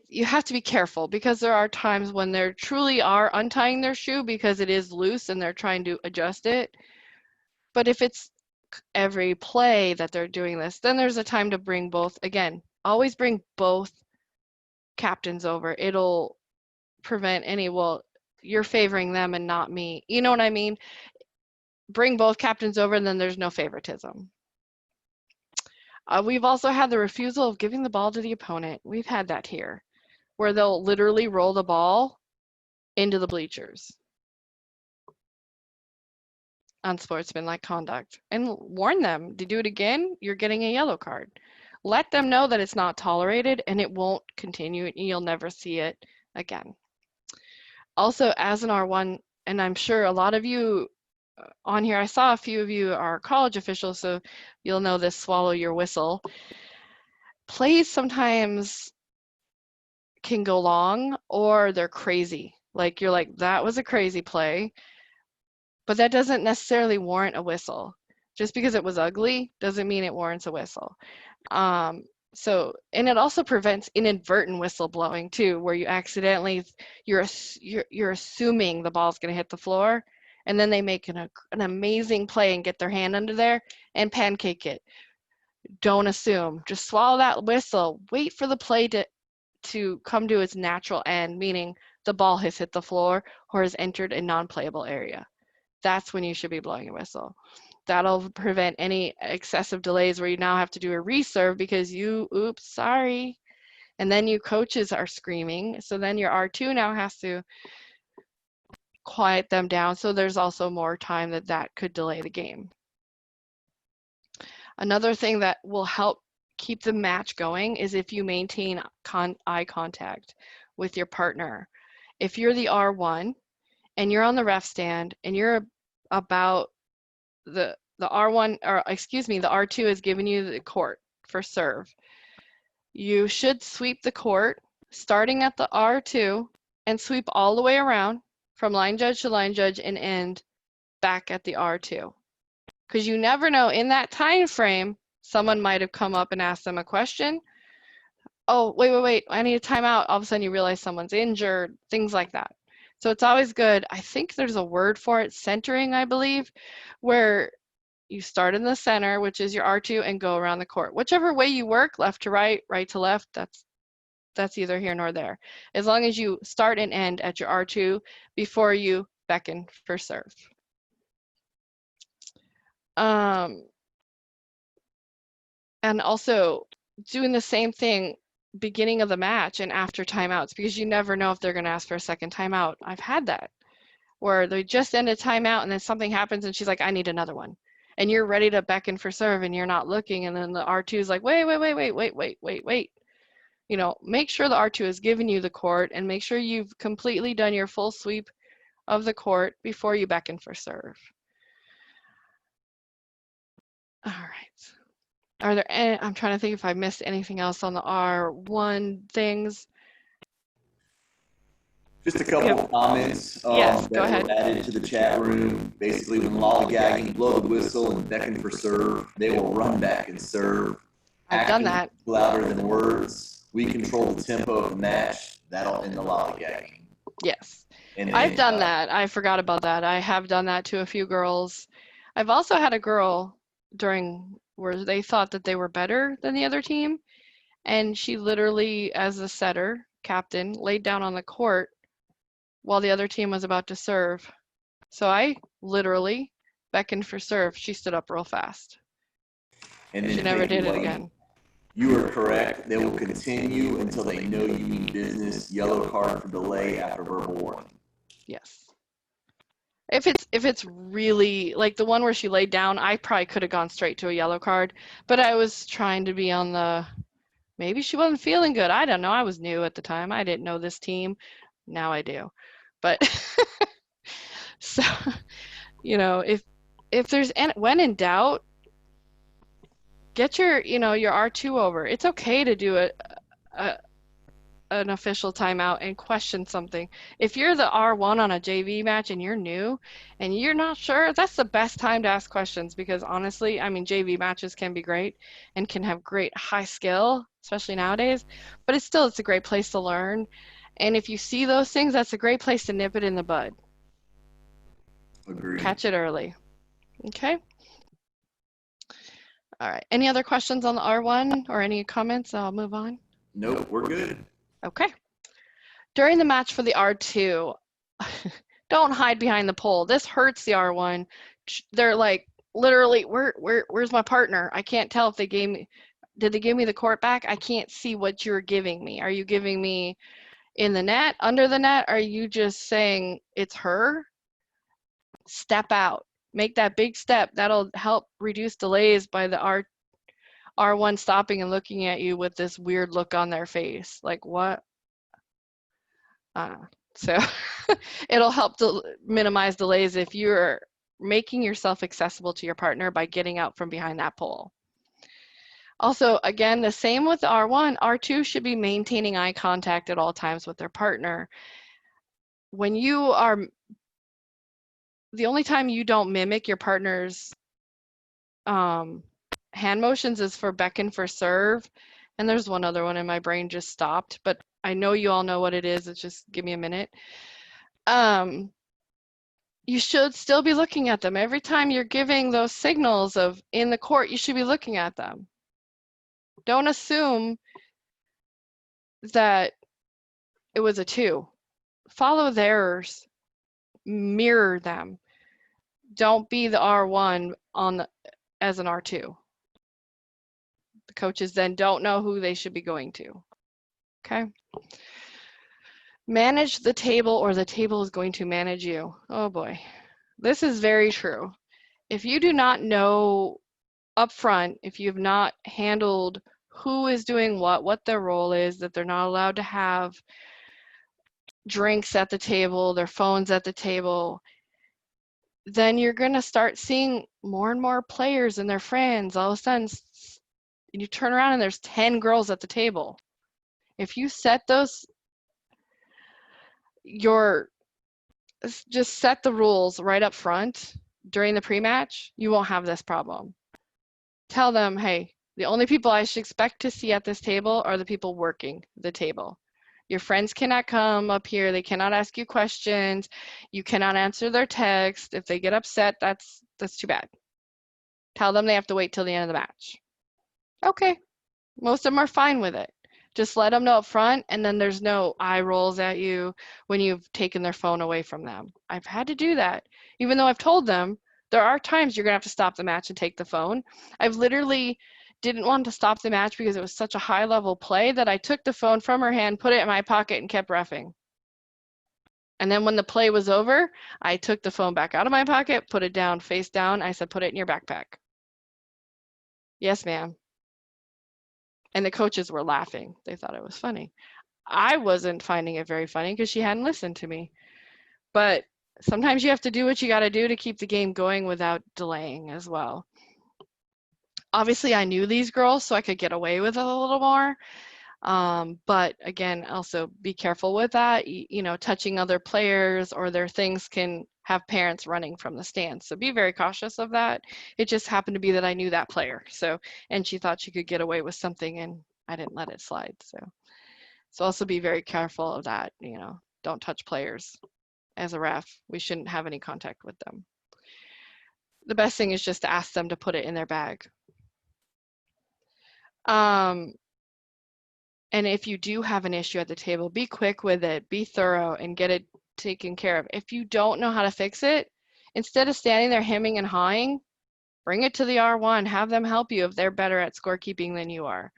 You have to be careful because there are times when they truly are untying their shoe because it is loose and they're trying to adjust it. But if it's every play that they're doing this, then there's a time to bring both. Again, always bring both captains over. It'll prevent any, well, you're favoring them and not me. You know what I mean? Bring both captains over and then there's no favoritism. We've also had the refusal of giving the ball to the opponent. We've had that here, where they'll literally roll the ball into the bleachers. Unsportsmanlike conduct. And warn them, to do it again, you're getting a yellow card. Let them know that it's not tolerated and it won't continue and you'll never see it again. Also, as an R1, and I'm sure a lot of you on here, I saw a few of you are college officials, so you'll know this, swallow your whistle. Plays sometimes can go long or they're crazy. Like you're like, that was a crazy play, but that doesn't necessarily warrant a whistle. Just because it was ugly doesn't mean it warrants a whistle. And it also prevents inadvertent whistle blowing too, where you accidentally, you're assuming the ball's gonna hit the floor, and then they make an amazing play and get their hand under there and pancake it. Don't assume, just swallow that whistle, wait for the play to come to its natural end, meaning the ball has hit the floor or has entered a non-playable area. That's when you should be blowing a whistle. That'll prevent any excessive delays where you now have to do a reserve because oops, sorry. And then you coaches are screaming. So then your R2 now has to quiet them down. So there's also more time that could delay the game. Another thing that will help keep the match going is if you maintain eye contact with your partner. If you're the R1 and you're on the ref stand and you're about the R1, or excuse me, the R2 is giving you the court for serve, you should sweep the court starting at the R2 and sweep all the way around from line judge to line judge and end back at the R2. Because you never know, in that time frame, someone might have come up and asked them a question. Oh, wait, I need a timeout. All of a sudden you realize someone's injured, things like that. So it's always good. I think there's a word for it, centering, I believe, where you start in the center, which is your R2, and go around the court. Whichever way you work, left to right, right to left, that's either here nor there. As long as you start and end at your R2 before you beckon for serve. And also doing the same thing beginning of the match and after timeouts, because you never know if they're going to ask for a second timeout. I've had that where they just end a timeout and then something happens and she's like, I need another one. And you're ready to beckon for serve and you're not looking. And then the R2 is like, wait. You know, make sure the R2 is giving you the court and make sure you've completely done your full sweep of the court before you beckon for serve. All right. Are there any, I'm trying to think if I missed anything else on the R1 things. Just a couple of comments Yes, go that ahead. were added to the chat room. Basically, when lollygagging, blow the whistle and beckon for serve, they will run back and serve. I've done that. Louder than words. We control the tempo of the match. That'll end the lollygagging. Yes. And then, I've done that. I forgot about that. I have done that to a few girls. I've also had a girl during where they thought that they were better than the other team, and she literally, as the setter, captain, laid down on the court while the other team was about to serve. So I literally beckoned for serve. She stood up real fast. And She never did it again. You are correct. They will continue until they know you mean business. Yellow card for delay after verbal warning. Yes. If it's really like the one where she laid down, I probably could have gone straight to a yellow card, but I was trying to be on the, maybe she wasn't feeling good. I don't know. I was new at the time. I didn't know this team. Now I do. But so, you know, if there's when in doubt, get your, you know, your R2 over. It's okay to do an official timeout and question something. If you're the R1 on a JV match and you're new and you're not sure, that's the best time to ask questions, because honestly, I mean, JV matches can be great and can have great high skill, especially nowadays, but it's a great place to learn. And if you see those things, that's a great place to nip it in the bud. Agreed. Catch it early. Okay. All right. Any other questions on the R1 or any comments? I'll move on. Nope, we're good. Okay. During the match for the R2, don't hide behind the pole. This hurts the R1. They're like, literally, where's my partner? I can't tell if did they give me the court back? I can't see what you're giving me. Are you giving me in the net, under the net? Are you just saying it's her? Step out. Make that big step. That'll help reduce delays by the R1 stopping and looking at you with this weird look on their face. Like, what? So it'll help to minimize delays if you're making yourself accessible to your partner by getting out from behind that pole. Also, again, the same with R1. R2 should be maintaining eye contact at all times with their partner. When you are, the only time you don't mimic your partner's hand motions is for beckon for serve. And there's one other one, and my brain just stopped, but I know you all know what it is. It's just give me a minute. You should still be looking at them. Every time you're giving those signals of in the court, you should be looking at them. Don't assume that it was a 2. Follow theirs, mirror them. Don't be the R1 as an R2. The coaches then don't know who they should be going to. Okay. Manage the table, or the table is going to manage you. Oh boy. This is very true. If you do not know up front, if you've not handled who is doing what their role is, that they're not allowed to have drinks at the table, their phones at the table, then you're going to start seeing more and more players and their friends. All of a sudden, you turn around and there's 10 girls at the table. If you set those, just set the rules right up front during the pre-match, you won't have this problem. Tell them, hey, the only people I should expect to see at this table are the people working the table. Your friends cannot come up here. They cannot ask you questions. You cannot answer their text. If they get upset, that's too bad. Tell them they have to wait till the end of the match. Okay. Most of them are fine with it. Just let them know up front, and then there's no eye rolls at you when you've taken their phone away from them. I've had to do that. Even though I've told them, there are times you're going to have to stop the match and take the phone. I've literally didn't want to stop the match because it was such a high-level play that I took the phone from her hand, put it in my pocket, and kept reffing. And then when the play was over, I took the phone back out of my pocket, put it down, face down. I said, put it in your backpack. Yes, ma'am. And the coaches were laughing. They thought it was funny. I wasn't finding it very funny because she hadn't listened to me. But sometimes you have to do what you got to do to keep the game going without delaying as well. Obviously, I knew these girls, so I could get away with it a little more. But again, also be careful with that. You know, touching other players or their things can have parents running from the stands. So be very cautious of that. It just happened to be that I knew that player. So, and she thought she could get away with something and I didn't let it slide. So also be very careful of that. You know, don't touch players as a ref. We shouldn't have any contact with them. The best thing is just to ask them to put it in their bag. And if you do have an issue at the table, be quick with it, be thorough, and get it taken care of. If you don't know how to fix it, instead of standing there hemming and hawing, bring it to the R1, have them help you if they're better at scorekeeping than you are.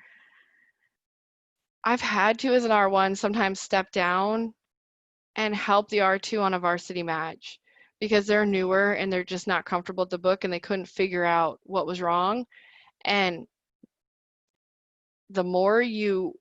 I've had to, as an R1, sometimes step down and help the R2 on a varsity match because they're newer and they're just not comfortable with the book and they couldn't figure out what was wrong. And the more you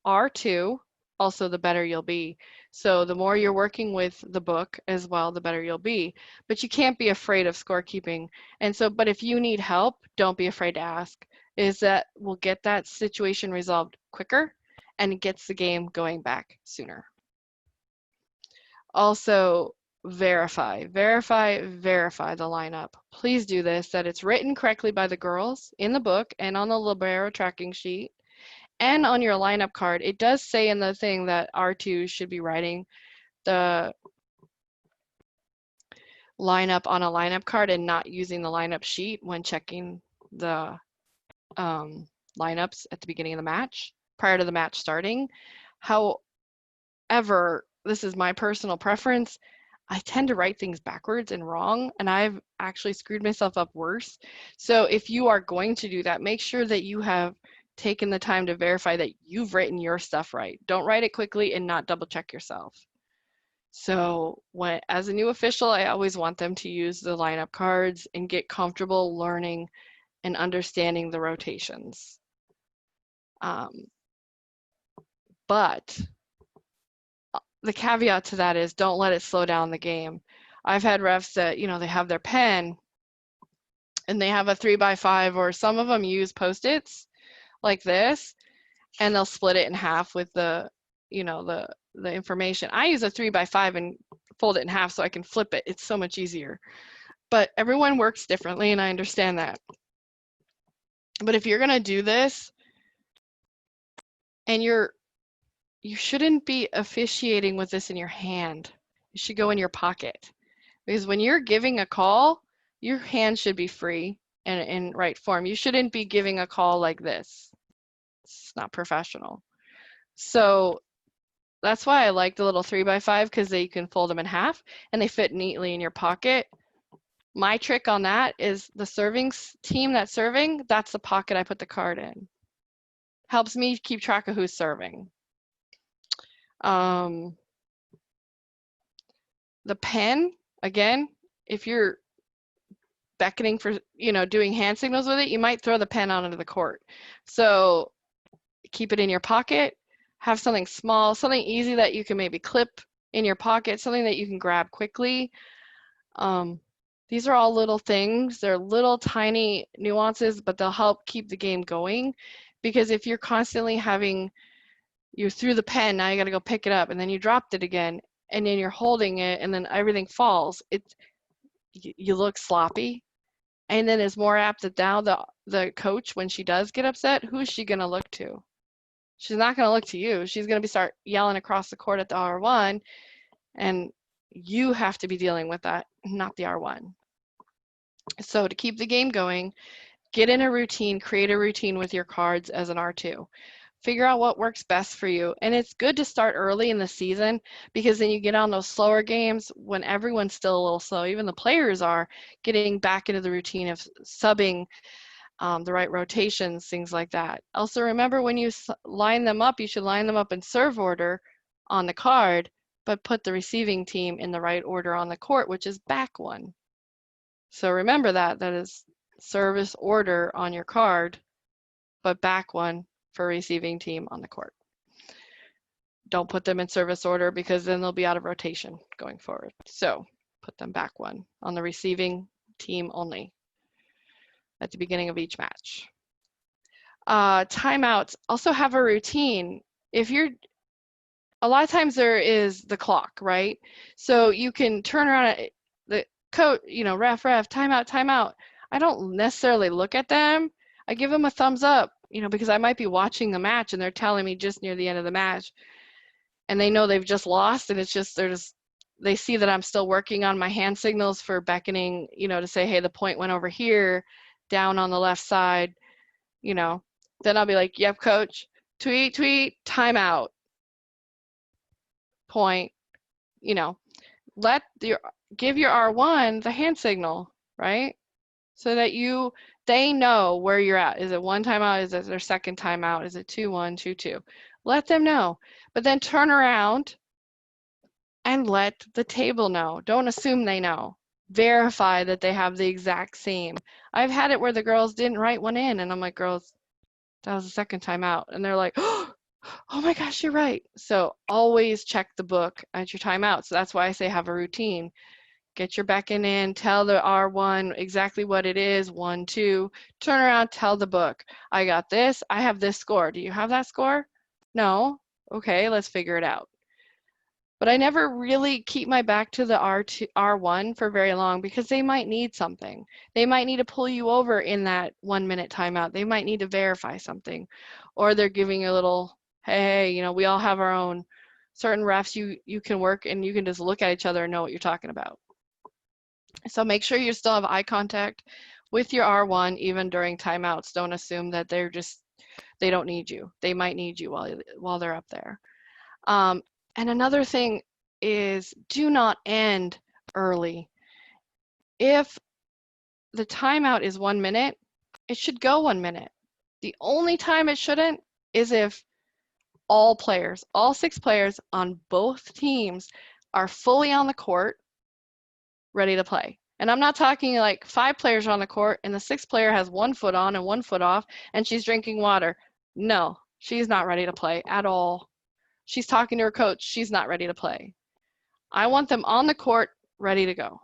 R2, also the better you'll be. So the more you're working with the book as well, the better you'll be. But you can't be afraid of scorekeeping. And so, but if you need help, don't be afraid to ask. Is that will get that situation resolved quicker and it gets the game going back sooner. Also, verify the lineup. Please do this, that it's written correctly by the girls in the book and on the libero tracking sheet. And on your lineup card, it does say in the thing that R2 should be writing the lineup on a lineup card and not using the lineup sheet when checking the lineups at the beginning of the match, prior to the match starting. However, this is my personal preference. I tend to write things backwards and wrong, and I've actually screwed myself up worse. So if you are going to do that, make sure that you have taken the time to verify that you've written your stuff right. Don't write it quickly and not double check yourself. So as a new official, I always want them to use the lineup cards and get comfortable learning and understanding the rotations. But the caveat to that is don't let it slow down the game. I've had refs that, you know, they have their pen and they have a 3x5, or some of them use Post-its like this, and they'll split it in half with the, you know, the information. I use a 3x5 and fold it in half so I can flip it. It's so much easier. But everyone works differently, and I understand that. But if you're gonna do this, and you shouldn't be officiating with this in your hand. It should go in your pocket. Because when you're giving a call, your hand should be free and in right form. You shouldn't be giving a call like this. It's not professional. So that's why I like the little 3x5, because you can fold them in half and they fit neatly in your pocket. My trick on that is the serving team that's serving, that's the pocket I put the card in. Helps me keep track of who's serving. The pen, again, if you're beckoning for, you know, doing hand signals with it, you might throw the pen out into the court. So keep it in your pocket, have something small, something easy that you can maybe clip in your pocket, something that you can grab quickly. These are all little things. They're little tiny nuances, but they'll help keep the game going. Because if you're constantly you threw the pen, now you got to go pick it up, and then you dropped it again, and then you're holding it, and then everything falls. You look sloppy, and then it's more apt that now the coach, when she does get upset, who's she gonna look to? She's not gonna look to you. She's gonna start yelling across the court at the R1, and you have to be dealing with that, not the R1. So to keep the game going, get in a routine, create a routine with your cards as an R2. Figure out what works best for you. And it's good to start early in the season, because then you get on those slower games when everyone's still a little slow. Even the players are getting back into the routine of subbing, the right rotations, things like that. Also, remember when you line them up, you should line them up in serve order on the card, but put the receiving team in the right order on the court, which is back one. So remember that is service order on your card, but back one for receiving team on the court. Don't put them in service order, because then they'll be out of rotation going forward. So put them back one on the receiving team only. at the beginning of each match. Timeouts also have a routine. A lot of times there is the clock, right? So you can turn around at the coach, ref, timeout, timeout. I don't necessarily look at them. I give them a thumbs up, because I might be watching the match and they're telling me just near the end of the match, and they know they've just lost, and it's just they see that I'm still working on my hand signals for beckoning, to say, hey, the point went over here, down on the left side, Then I'll be like, yep, coach, tweet, timeout, point, give your R1 the hand signal, right? So that they know where you're at. Is it one timeout? Is it their second timeout? Is it 2-1, 2-2? Let them know, but then turn around and let the table know. Don't assume they know. Verify that they have the exact same. I've had it where the girls didn't write one in, and I'm like, girls, that was the second timeout. And they're like, oh my gosh, you're right. So always check the book at your timeout. So that's why I say have a routine. Get your becking in, tell the R1 exactly what it is, 1, 2, turn around, tell the book. I got this, I have this score. Do you have that score? No? Okay, let's figure it out. But I never really keep my back to the R1 for very long because they might need something. They might need to pull you over in that 1 minute timeout. They might need to verify something. Or they're giving you a little, hey, we all have our own certain refs you can work, and you can just look at each other and know what you're talking about. So make sure you still have eye contact with your R1 even during timeouts. Don't assume that they don't need you. They might need you while they're up there. And another thing is, do not end early. If the timeout is 1 minute, it should go 1 minute. The only time it shouldn't is if all 6 players on both teams are fully on the court, ready to play. And I'm not talking like 5 players on the court and the 6th player has 1 foot on and 1 foot off and she's drinking water. No, she's not ready to play at all. She's talking to her coach. She's not ready to play. I want them on the court, ready to go.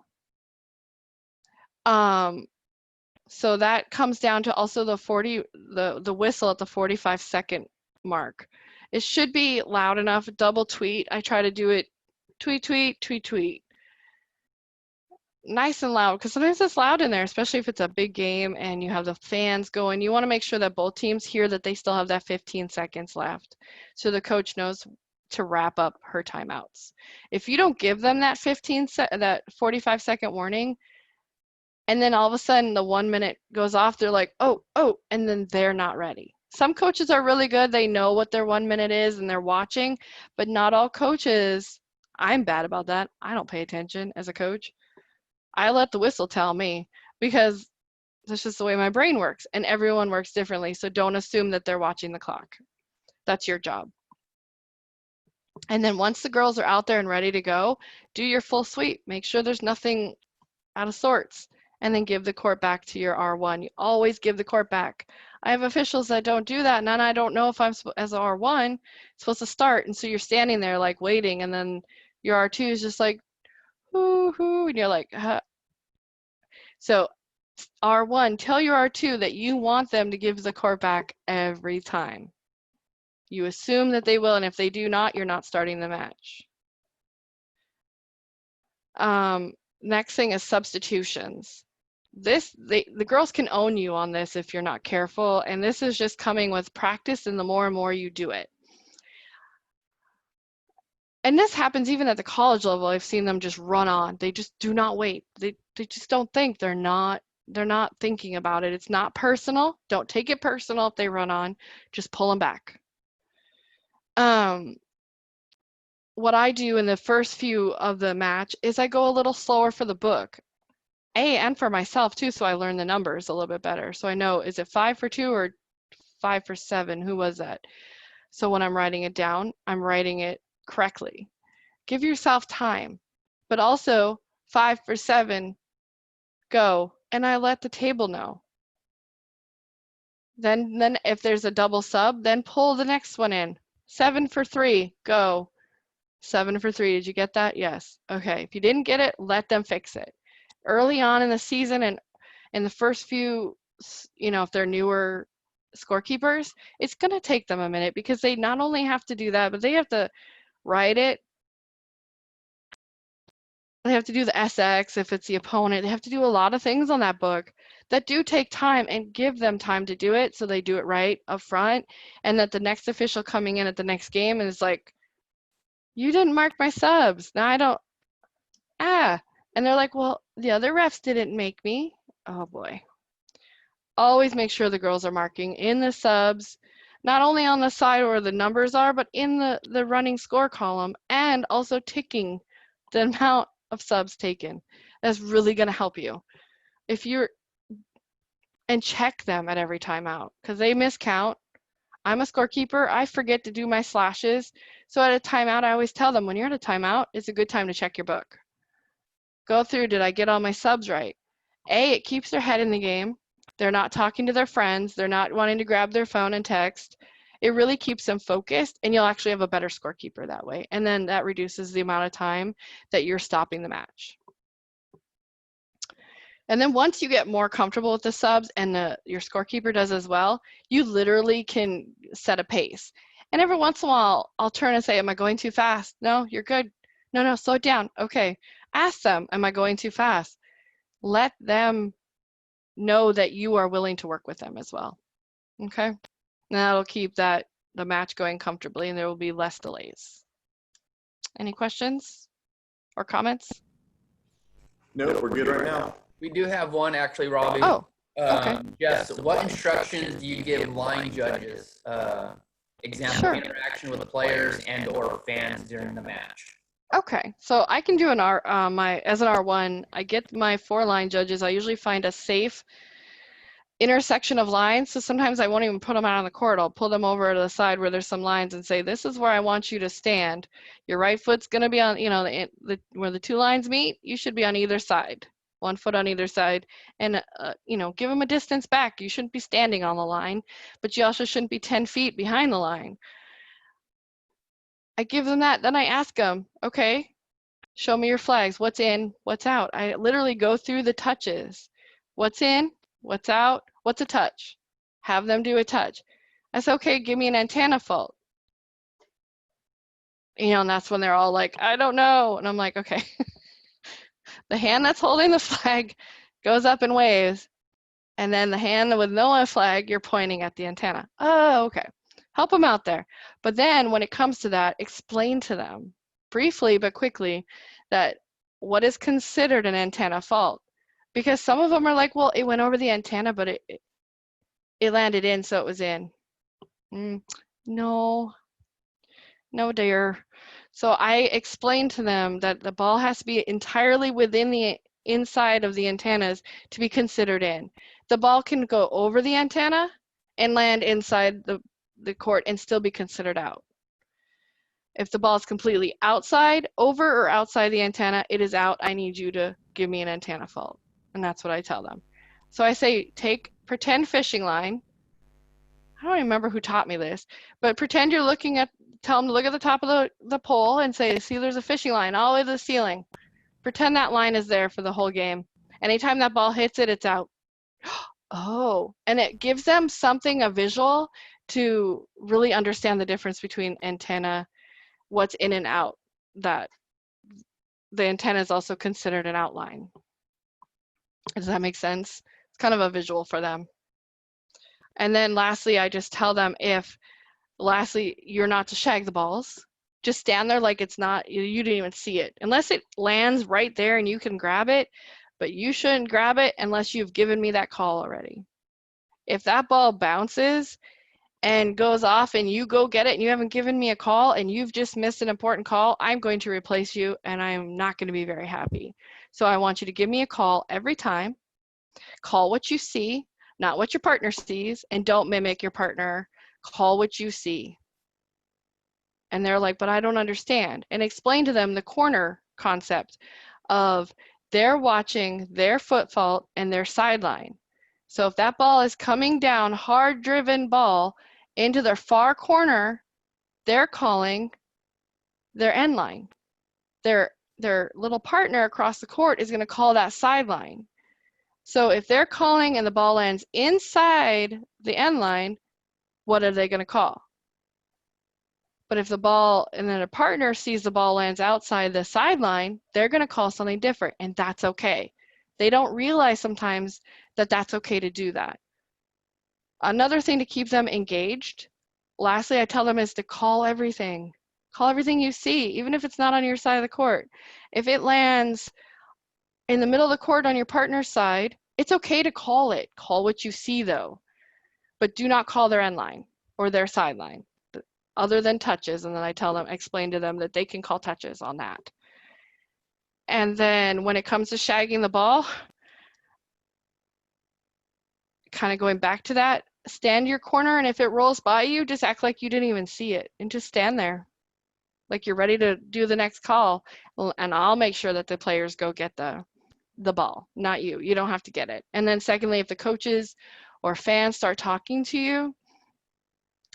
So that comes down to also the whistle at the 45-second mark. It should be loud enough. Double tweet. I try to do it tweet, tweet, tweet, tweet. Nice and loud, because sometimes it's loud in there, especially if it's a big game and you have the fans going. You want to make sure that both teams hear that they still have that 15 seconds left, so the coach knows to wrap up her timeouts. If you don't give them that 45-second warning, and then all of a sudden the 1 minute goes off, they're like, oh, and then they're not ready. Some coaches are really good. They know what their 1 minute is and they're watching, but not all coaches. I'm bad about that. I don't pay attention as a coach. I let the whistle tell me, because that's just the way my brain works, and everyone works differently. So don't assume that they're watching the clock. That's your job. And then once the girls are out there and ready to go, do your full sweep. Make sure there's nothing out of sorts, and then give the court back to your R1. You always give the court back. I have officials that don't do that, and then I don't know if I'm, as an R1, supposed to start. And so you're standing there like waiting, and then your R2 is just like, hoo, and you're like, huh. So R1, tell your R2 that you want them to give the court back every time. You assume that they will, and if they do not, you're not starting the match. Next thing is substitutions. The girls can own you on this if you're not careful, and this is just coming with practice, and the more and more you do it. And this happens even at the college level. I've seen them just run on. They just do not wait. They just don't think. They're not thinking about it. It's not personal. Don't take it personal if they run on. Just pull them back. What I do in the first few of the match is I go a little slower for the book. And for myself too, so I learn the numbers a little bit better. So I know, is it 5 for 2 or 5 for 7? Who was that? So when I'm writing it down, I'm writing it correctly. Give yourself time, but also 5 for 7, go. And I let the table know. Then if there's a double sub, then pull the next one in. 7 for 3, go. 7 for 3, did you get that? Yes. Okay, if you didn't get it, let them fix it. Early on in the season and in the first few if they're newer scorekeepers, it's going to take them a minute because they not only have to do that, but they have to write it. They have to do the SX if it's the opponent. They have to do a lot of things on that book that do take time, and give them time to do it so they do it right up front, and that the next official coming in at the next game is like, you didn't mark my subs. Now I don't, and they're like, well, the other refs didn't make me. Oh boy. Always make sure the girls are marking in the subs, not only on the side where the numbers are, but in the running score column, and also ticking the amount of subs taken. That's really going to help you. And check them at every timeout because they miscount. I'm a scorekeeper. I forget to do my slashes. So at a timeout, I always tell them, when you're at a timeout, it's a good time to check your book. Go through, did I get all my subs right? It keeps their head in the game. They're not talking to their friends. They're not wanting to grab their phone and text. It really keeps them focused, and you'll actually have a better scorekeeper that way. And then that reduces the amount of time that you're stopping the match. And then once you get more comfortable with the subs, and your scorekeeper does as well, you literally can set a pace. And every once in a while, I'll turn and say, am I going too fast? No, you're good. No, slow it down. Okay. Ask them, am I going too fast? Let them know that you are willing to work with them as well. Okay. And that'll keep the match going comfortably, and there will be less delays. Any questions or comments? Nope, we're good right now. We do have one actually, Robbie. Oh, okay. Yes. What instructions do you give line judges? Example, Sure. interaction with players and/or fans during the match. Okay, so I can do as an R1, I get my 4 line judges. I usually find a safe intersection of lines. So sometimes I won't even put them out on the court. I'll pull them over to the side where there's some lines and say, this is where I want you to stand. Your right foot's going to be on, where the 2 lines meet, you should be on either side. 1 foot on either side, and give them a distance back. You shouldn't be standing on the line, but you also shouldn't be 10 feet behind the line. I give them that. Then I ask them, okay, show me your flags. What's in, what's out? I literally go through the touches. What's in, what's out, what's a touch? Have them do a touch. I say, okay, give me an antenna fault. And that's when they're all like, I don't know. And I'm like, okay. The hand that's holding the flag goes up and waves. And then the hand with no flag, you're pointing at the antenna. Oh, okay. Help them out there. But then when it comes to that, explain to them briefly but quickly that what is considered an antenna fault. Because some of them are like, well, it went over the antenna, but it landed in, so it was in. No, dear. So I explained to them that the ball has to be entirely within the inside of the antennas to be considered in. The ball can go over the antenna and land inside the court and still be considered out. If the ball is completely outside, over or outside the antenna, it is out. I need you to give me an antenna fault. And that's what I tell them. So I say, pretend fishing line. I don't remember who taught me this, but pretend you're tell them to look at the top of the pole and say, see, there's a fishing line all the way to the ceiling. Pretend that line is there for the whole game. Anytime that ball hits it, it's out. Oh, and it gives them something, a visual, to really understand the difference between antenna, what's in and out, that the antenna is also considered an outline. Does that make sense? It's kind of a visual for them. And then lastly, I just tell them you're not to shag the balls. Just stand there like it's not, you didn't even see it. Unless it lands right there and you can grab it, but you shouldn't grab it unless you've given me that call already. If that ball bounces and goes off and you go get it and you haven't given me a call and you've just missed an important call, I'm going to replace you and I'm not going to be very happy. So I want you to give me a call every time. Call what you see, not what your partner sees, and don't mimic your partner. Call what you see. And they're like, but I don't understand. And explain to them the corner concept of they're watching their foot fault and their sideline. So if that ball is coming down, hard-driven ball into their far corner, they're calling their end line. Their little partner across the court is going to call that sideline. So if they're calling and the ball lands inside the end line, what are they going to call? But if the ball and then a partner sees the ball lands outside the sideline, they're going to call something different, and that's okay. They don't realize sometimes that that's okay to do that. Another thing to keep them engaged, lastly, I tell them is to call everything. Call everything you see, even if it's not on your side of the court. If it lands in the middle of the court on your partner's side, it's okay to call it. Call what you see though, but do not call their end line or their sideline other than touches. And then I explain to them that they can call touches on that. And then when it comes to shagging the ball, kind of going back to that, stand your corner, and if it rolls by you, just act like you didn't even see it and just stand there like you're ready to do the next call, and I'll make sure that the players go get the ball, not you. You don't have to get it. And then secondly, if the coaches or fans start talking to you,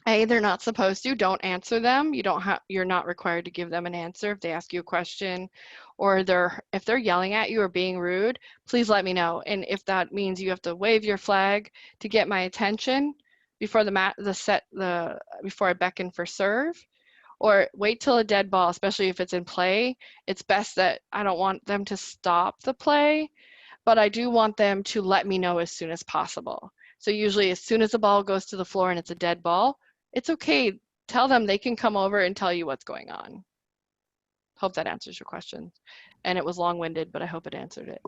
they're not supposed to, don't answer them. You're not required to give them an answer if they ask you a question, or if they're yelling at you or being rude, please let me know. And if that means you have to wave your flag to get my attention before before I beckon for serve, or wait till a dead ball, especially if it's in play. It's best that I don't want them to stop the play, but I do want them to let me know as soon as possible. So usually as soon as the ball goes to the floor and it's a dead ball, it's okay. Tell them they can come over and tell you what's going on. Hope that answers your question. And it was long-winded, but I hope it answered it.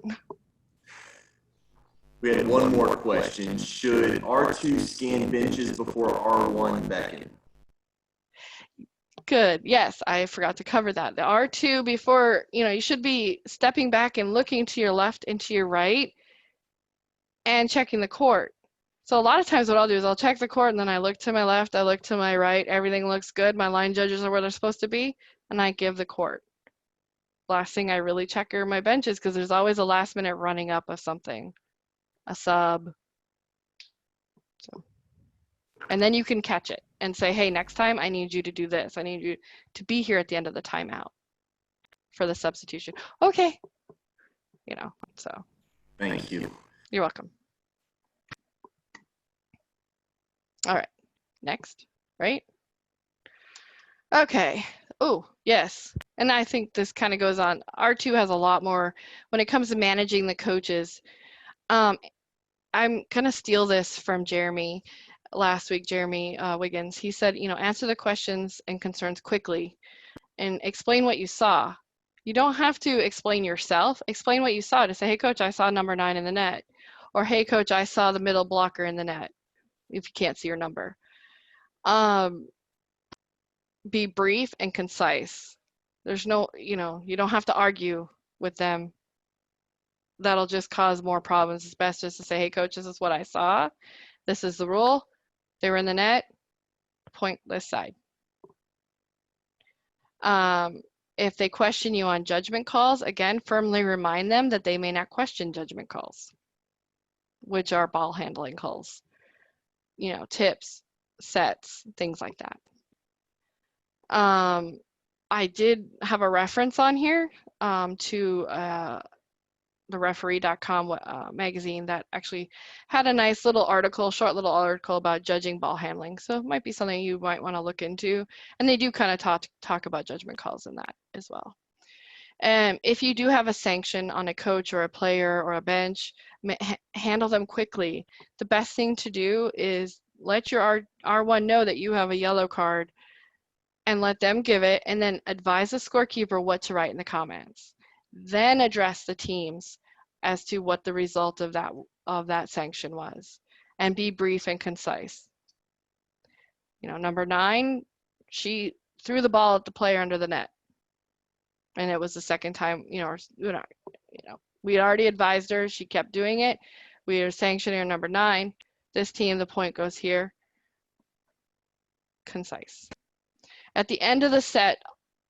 We had one more question. Should R2 scan benches before R1 beckon? Good. Yes, I forgot to cover that. The R2 before, you should be stepping back and looking to your left and to your right and checking the court. So a lot of times what I'll do is I'll check the court and then I look to my left, I look to my right, everything looks good, my line judges are where they're supposed to be, and I give the court. Last thing I really check are my benches because there's always a last minute running up of something, a sub. So, and then you can catch it and say, hey, next time I need you to do this. I need you to be here at the end of the timeout for the substitution. Okay. So. Thank you. You're welcome. All right, next, right? Okay, oh, yes. And I think this kind of goes on. R2 has a lot more when it comes to managing the coaches. I'm gonna steal this from Jeremy last week, Jeremy Wiggins. He said, answer the questions and concerns quickly and explain what you saw. You don't have to explain yourself. Explain what you saw to say, hey, coach, I saw number 9 in the net. Or, hey, coach, I saw the middle blocker in the net, if you can't see your number. Be brief and concise. There's no, you don't have to argue with them. That'll just cause more problems. It's best just to say, hey, coach, this is what I saw. This is the rule. They were in the net. Point this side. If they question you on judgment calls, again, firmly remind them that they may not question judgment calls, which are ball handling calls, tips, sets, things like that. I did have a reference on here to the referee.com magazine that actually had a nice little article, short little article about judging ball handling. So it might be something you might want to look into. And they do kind of talk about judgment calls in that as well. And if you do have a sanction on a coach or a player or a bench, handle them quickly. The best thing to do is let your R1 know that you have a yellow card and let them give it, and then advise the scorekeeper what to write in the comments. Then address the teams as to what the result of that sanction was, and be brief and concise. Number 9, she threw the ball at the player under the net, and it was the second time. We had already advised her. She kept doing it. We are sanctioning her number 9. This team, the point goes here. Concise. At the end of the set,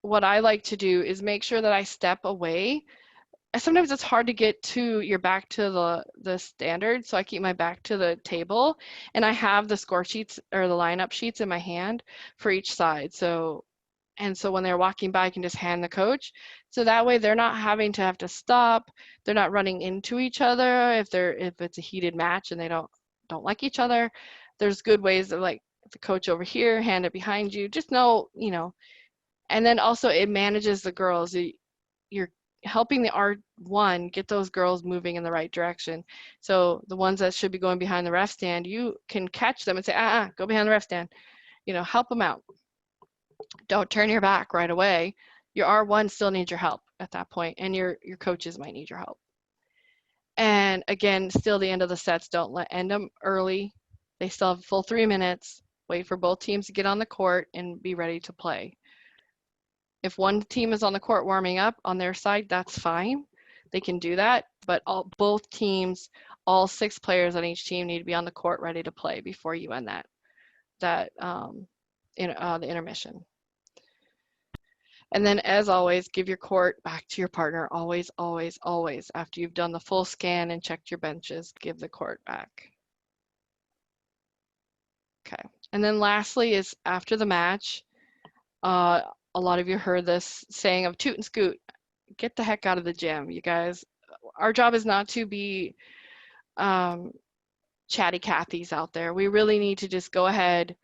what I like to do is make sure that I step away. Sometimes it's hard to get to your back to the standard, so I keep my back to the table, and I have the score sheets or the lineup sheets in my hand for each side. So And so when they're walking by, you can just hand the coach. So that way they're not having to have to stop. They're not running into each other if it's a heated match and they don't like each other. There's good ways of like the coach over here, hand it behind you. Just know, and then also it manages the girls. You're helping the R1 get those girls moving in the right direction. So the ones that should be going behind the ref stand, you can catch them and say, go behind the ref stand. Help them out. Don't turn your back right away. Your R1 still needs your help at that point, and your coaches might need your help. And again, still the end of the sets, don't end them early. They still have a full 3 minutes. Wait for both teams to get on the court and be ready to play. If one team is on the court warming up on their side, that's fine. They can do that, but both teams, all 6 players on each team need to be on the court ready to play before you end the intermission. And then, as always, give your court back to your partner. Always, always, always. After you've done the full scan and checked your benches, give the court back. Okay. And then lastly is after the match, a lot of you heard this saying of toot and scoot. Get the heck out of the gym, you guys. Our job is not to be chatty Cathys out there. We really need to just go ahead.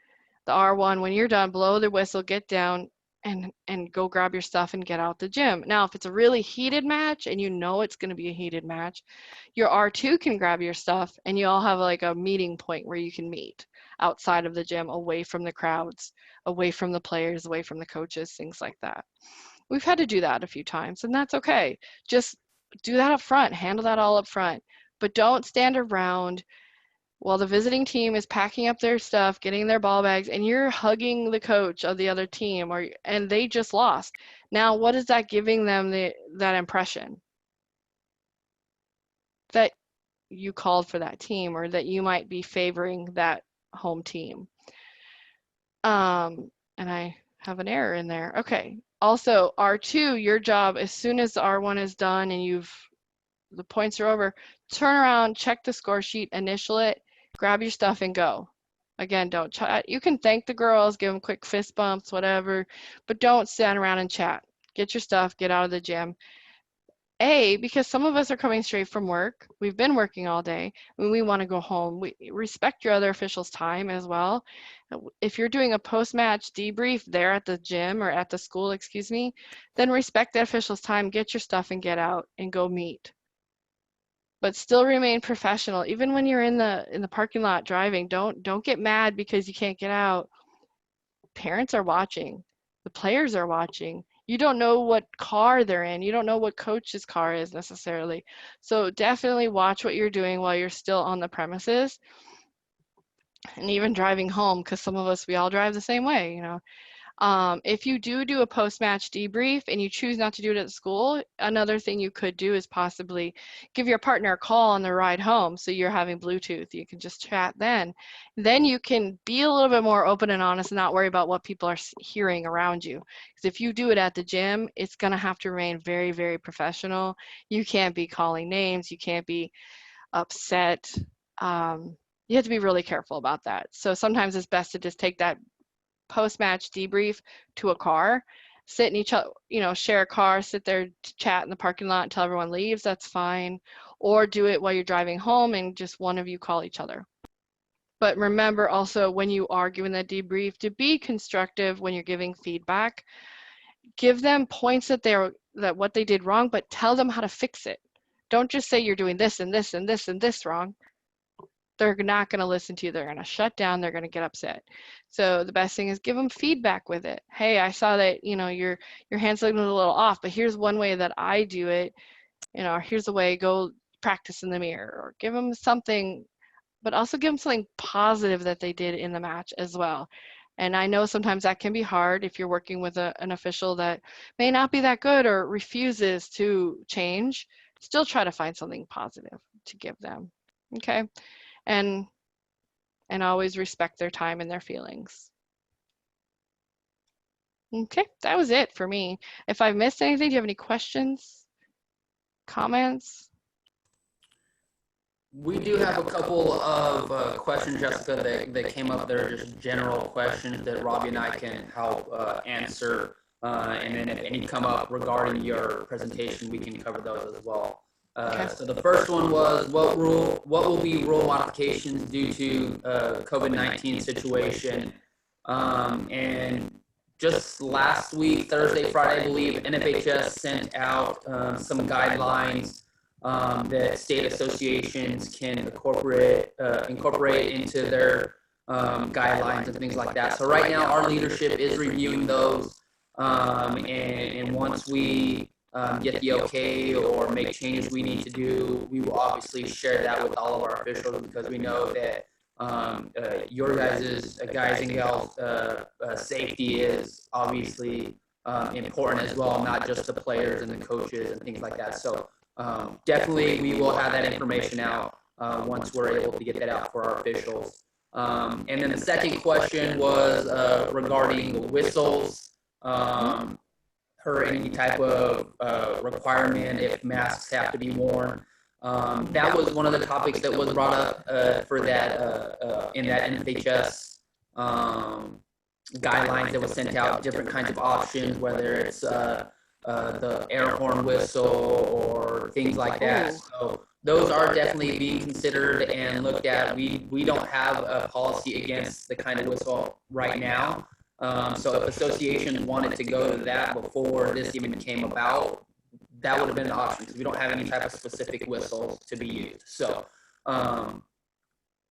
The R1, when you're done, blow the whistle, get down, and go grab your stuff and get out the gym. Now, if it's a really heated match and you know it's going to be a heated match, your R2 can grab your stuff and you all have like a meeting point where you can meet outside of the gym, away from the crowds, away from the players, away from the coaches, things like that. We've had to do that a few times, and that's okay. Just do that up front, handle that all up front, but don't stand around while the visiting team is packing up their stuff, getting their ball bags, and you're hugging the coach of the other team, and they just lost. Now, what is that giving them that impression? That you called for that team, or that you might be favoring that home team. And I have an error in there. Okay. Also, R2, your job, as soon as the R1 is done and the points are over, turn around, check the score sheet, initial it, grab your stuff and go. Again, don't chat. You can thank the girls, give them quick fist bumps, whatever, but don't stand around and chat. Get your stuff, get out of the gym. Because some of us are coming straight from work. We've been working all day and we want to go home. We respect your other officials' time as well. If you're doing a post-match debrief there at the gym or at the school, then respect the official's time, get your stuff and get out and go meet. But still remain professional. Even when you're in the parking lot driving, don't get mad because you can't get out. Parents are watching. The players are watching. You don't know what car they're in. You don't know what coach's car is necessarily. So definitely watch what you're doing while you're still on the premises. And even driving home, because some of us, we all drive the same way, If you do a post-match debrief and you choose not to do it at school, another thing you could do is possibly give your partner a call on the ride home. So you're having Bluetooth, you can just chat then. Then you can be a little bit more open and honest and not worry about what people are hearing around you. Because if you do it at the gym, it's going to have to remain very, very professional. You can't be calling names. You can't be upset. You have to be really careful about that. So sometimes it's best to just take that post-match debrief to a car, sit in share a car, sit there to chat in the parking lot until everyone leaves, that's fine. Or do it while you're driving home and just one of you call each other. But remember also when you are giving that debrief to be constructive when you're giving feedback. Give them points that what they did wrong, but tell them how to fix it. Don't just say you're doing this and this and this and this wrong. They're not going to listen to you. They're going to shut down. They're going to get upset. So the best thing is give them feedback with it. Hey, I saw that, your hand's looking a little off, but here's one way that I do it. Here's the way, go practice in the mirror, or give them something, but also give them something positive that they did in the match as well. And I know sometimes that can be hard if you're working with an official that may not be that good or refuses to change. Still try to find something positive to give them. Okay. And always respect their time and their feelings. Okay, that was it for me. If I've missed anything, do you have any questions, comments? We do have a couple of questions, Jessica, that came up that are just general questions that Robbie and I can help answer. And then if any come up regarding your presentation, we can cover those as well. Okay. So the first one was what will be rule modifications due to COVID-19 situation? And just last week, Thursday, Friday, I believe, NFHS sent out some guidelines that state associations can incorporate into their guidelines and things like that. So right now, our leadership is reviewing those, and once we get the okay or make changes we need to do, we will obviously share that with all of our officials, because we know that your guys' and gals safety is obviously important as well, not just the players and the coaches and things like that. So definitely we will have that information out once we're able to get that out for our officials. And then the second question was regarding whistles. Any type of requirement if masks have to be worn. That was one of the topics that was brought up for that in that NFHS guidelines that was sent out, different kinds of options, whether it's the air horn whistle or things like that. So those are definitely being considered and looked at. We don't have a policy against the kind of whistle right now. So if associations wanted to go to that before this even came about, that would have been an option, because we don't have any type of specific whistle to be used. So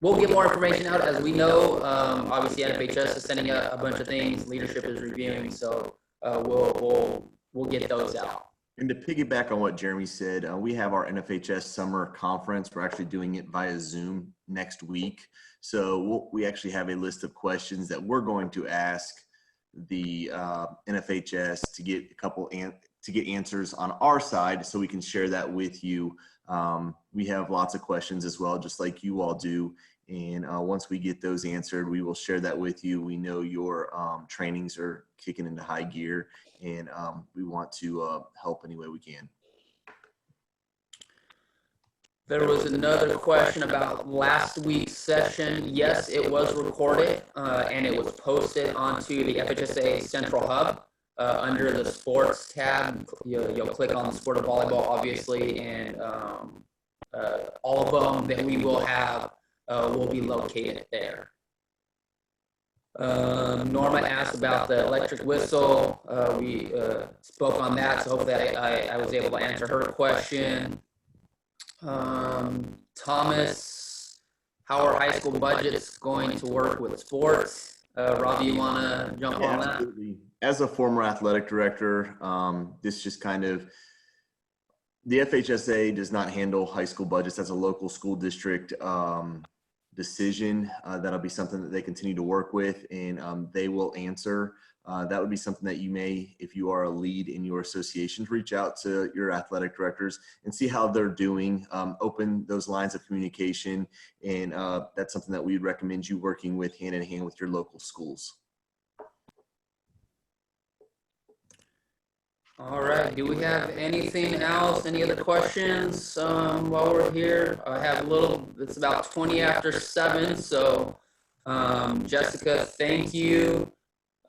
we'll get more information out as we know. Obviously, NFHS is sending a bunch of things. Leadership is reviewing, so we'll get those out. And to piggyback on what Jeremy said, we have our NFHS summer conference. We're actually doing it via Zoom next week. So we actually have a list of questions that we're going to ask the NFHS to get answers on our side, so we can share that with you. We have lots of questions as well, just like you all do. And once we get those answered, we will share that with you. We know your trainings are kicking into high gear, and we want to help any way we can. There was another question about last week's session. Yes, it was recorded and it was posted onto the FHSA Central Hub under the sports tab. You'll click on the sport of volleyball, obviously, and all of them that we will have will be located there. Norma asked about the electric whistle. We spoke on that, so hopefully I was able to answer her question. Thomas, how are high school budgets going to work with sports? Robbie, you want to jump on that? Absolutely. As a former athletic director, this just kind of, the FHSA does not handle high school budgets. As a local school district decision. That'll be something that they continue to work with, and they will answer. That would be something that you may, if you are a lead in your associations, reach out to your athletic directors and see how they're doing. Open those lines of communication, and that's something that we'd recommend you working with hand in hand with your local schools. All right, do we have anything else? Any other questions while we're here? I have a little, it's about 20 after 7, so Jessica, thank you.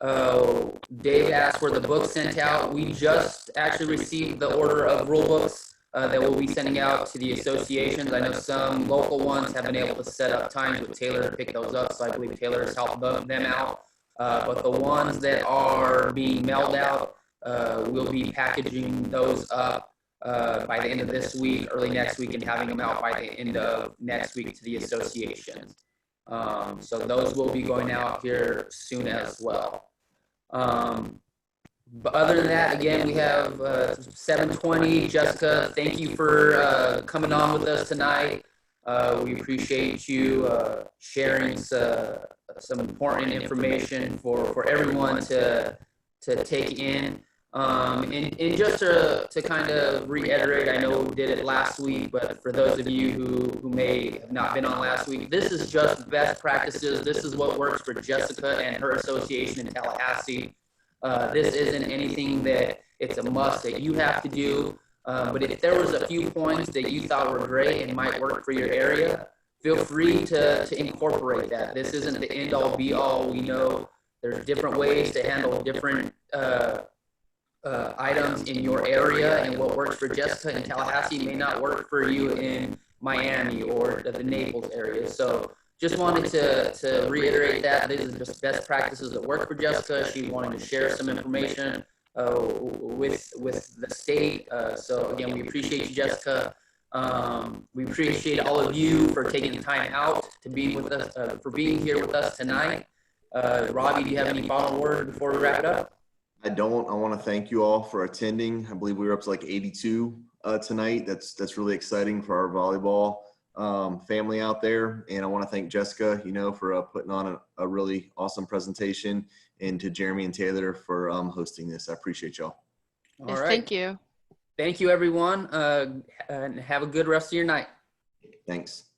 Dave asked were the books sent out. We just actually received the order of rule books that we'll be sending out to the associations. I know some local ones have been able to set up times with Taylor to pick those up, so I believe Taylor has helped them out. But the ones that are being mailed out, we'll be packaging those up by the end of this week, early next week, and having them out by the end of next week to the associations. So those will be going out here soon as well. But other than that, again, we have 7:20. Jessica, thank you for coming on with us tonight. We appreciate you sharing some important information for everyone to take in. And just to kind of reiterate, I know we did it last week, but for those of you who may have not been on last week, this is just best practices. This is what works for Jessica and her association in Tallahassee. This isn't anything that it's a must that you have to do. But if there was a few points that you thought were great and might work for your area, feel free to incorporate that. This isn't the end all be all. We know there's different ways to handle different items in your area, and what works for Jessica in Tallahassee may not work for you in Miami or the Naples area. So just wanted to reiterate that these are just best practices that work for Jessica. She wanted to share some information with the state. So again, we appreciate you, Jessica. We appreciate all of you for taking the time out to be with us, for being here with us tonight. Robbie, do you have any final word before we wrap it up? I don't. I want to thank you all for attending. I believe we were up to like 82 tonight. That's really exciting for our volleyball family out there. And I want to thank Jessica, for putting on a really awesome presentation, and to Jeremy and Taylor for hosting this. I appreciate y'all. Yes, thank you. Thank you, everyone. And have a good rest of your night. Thanks.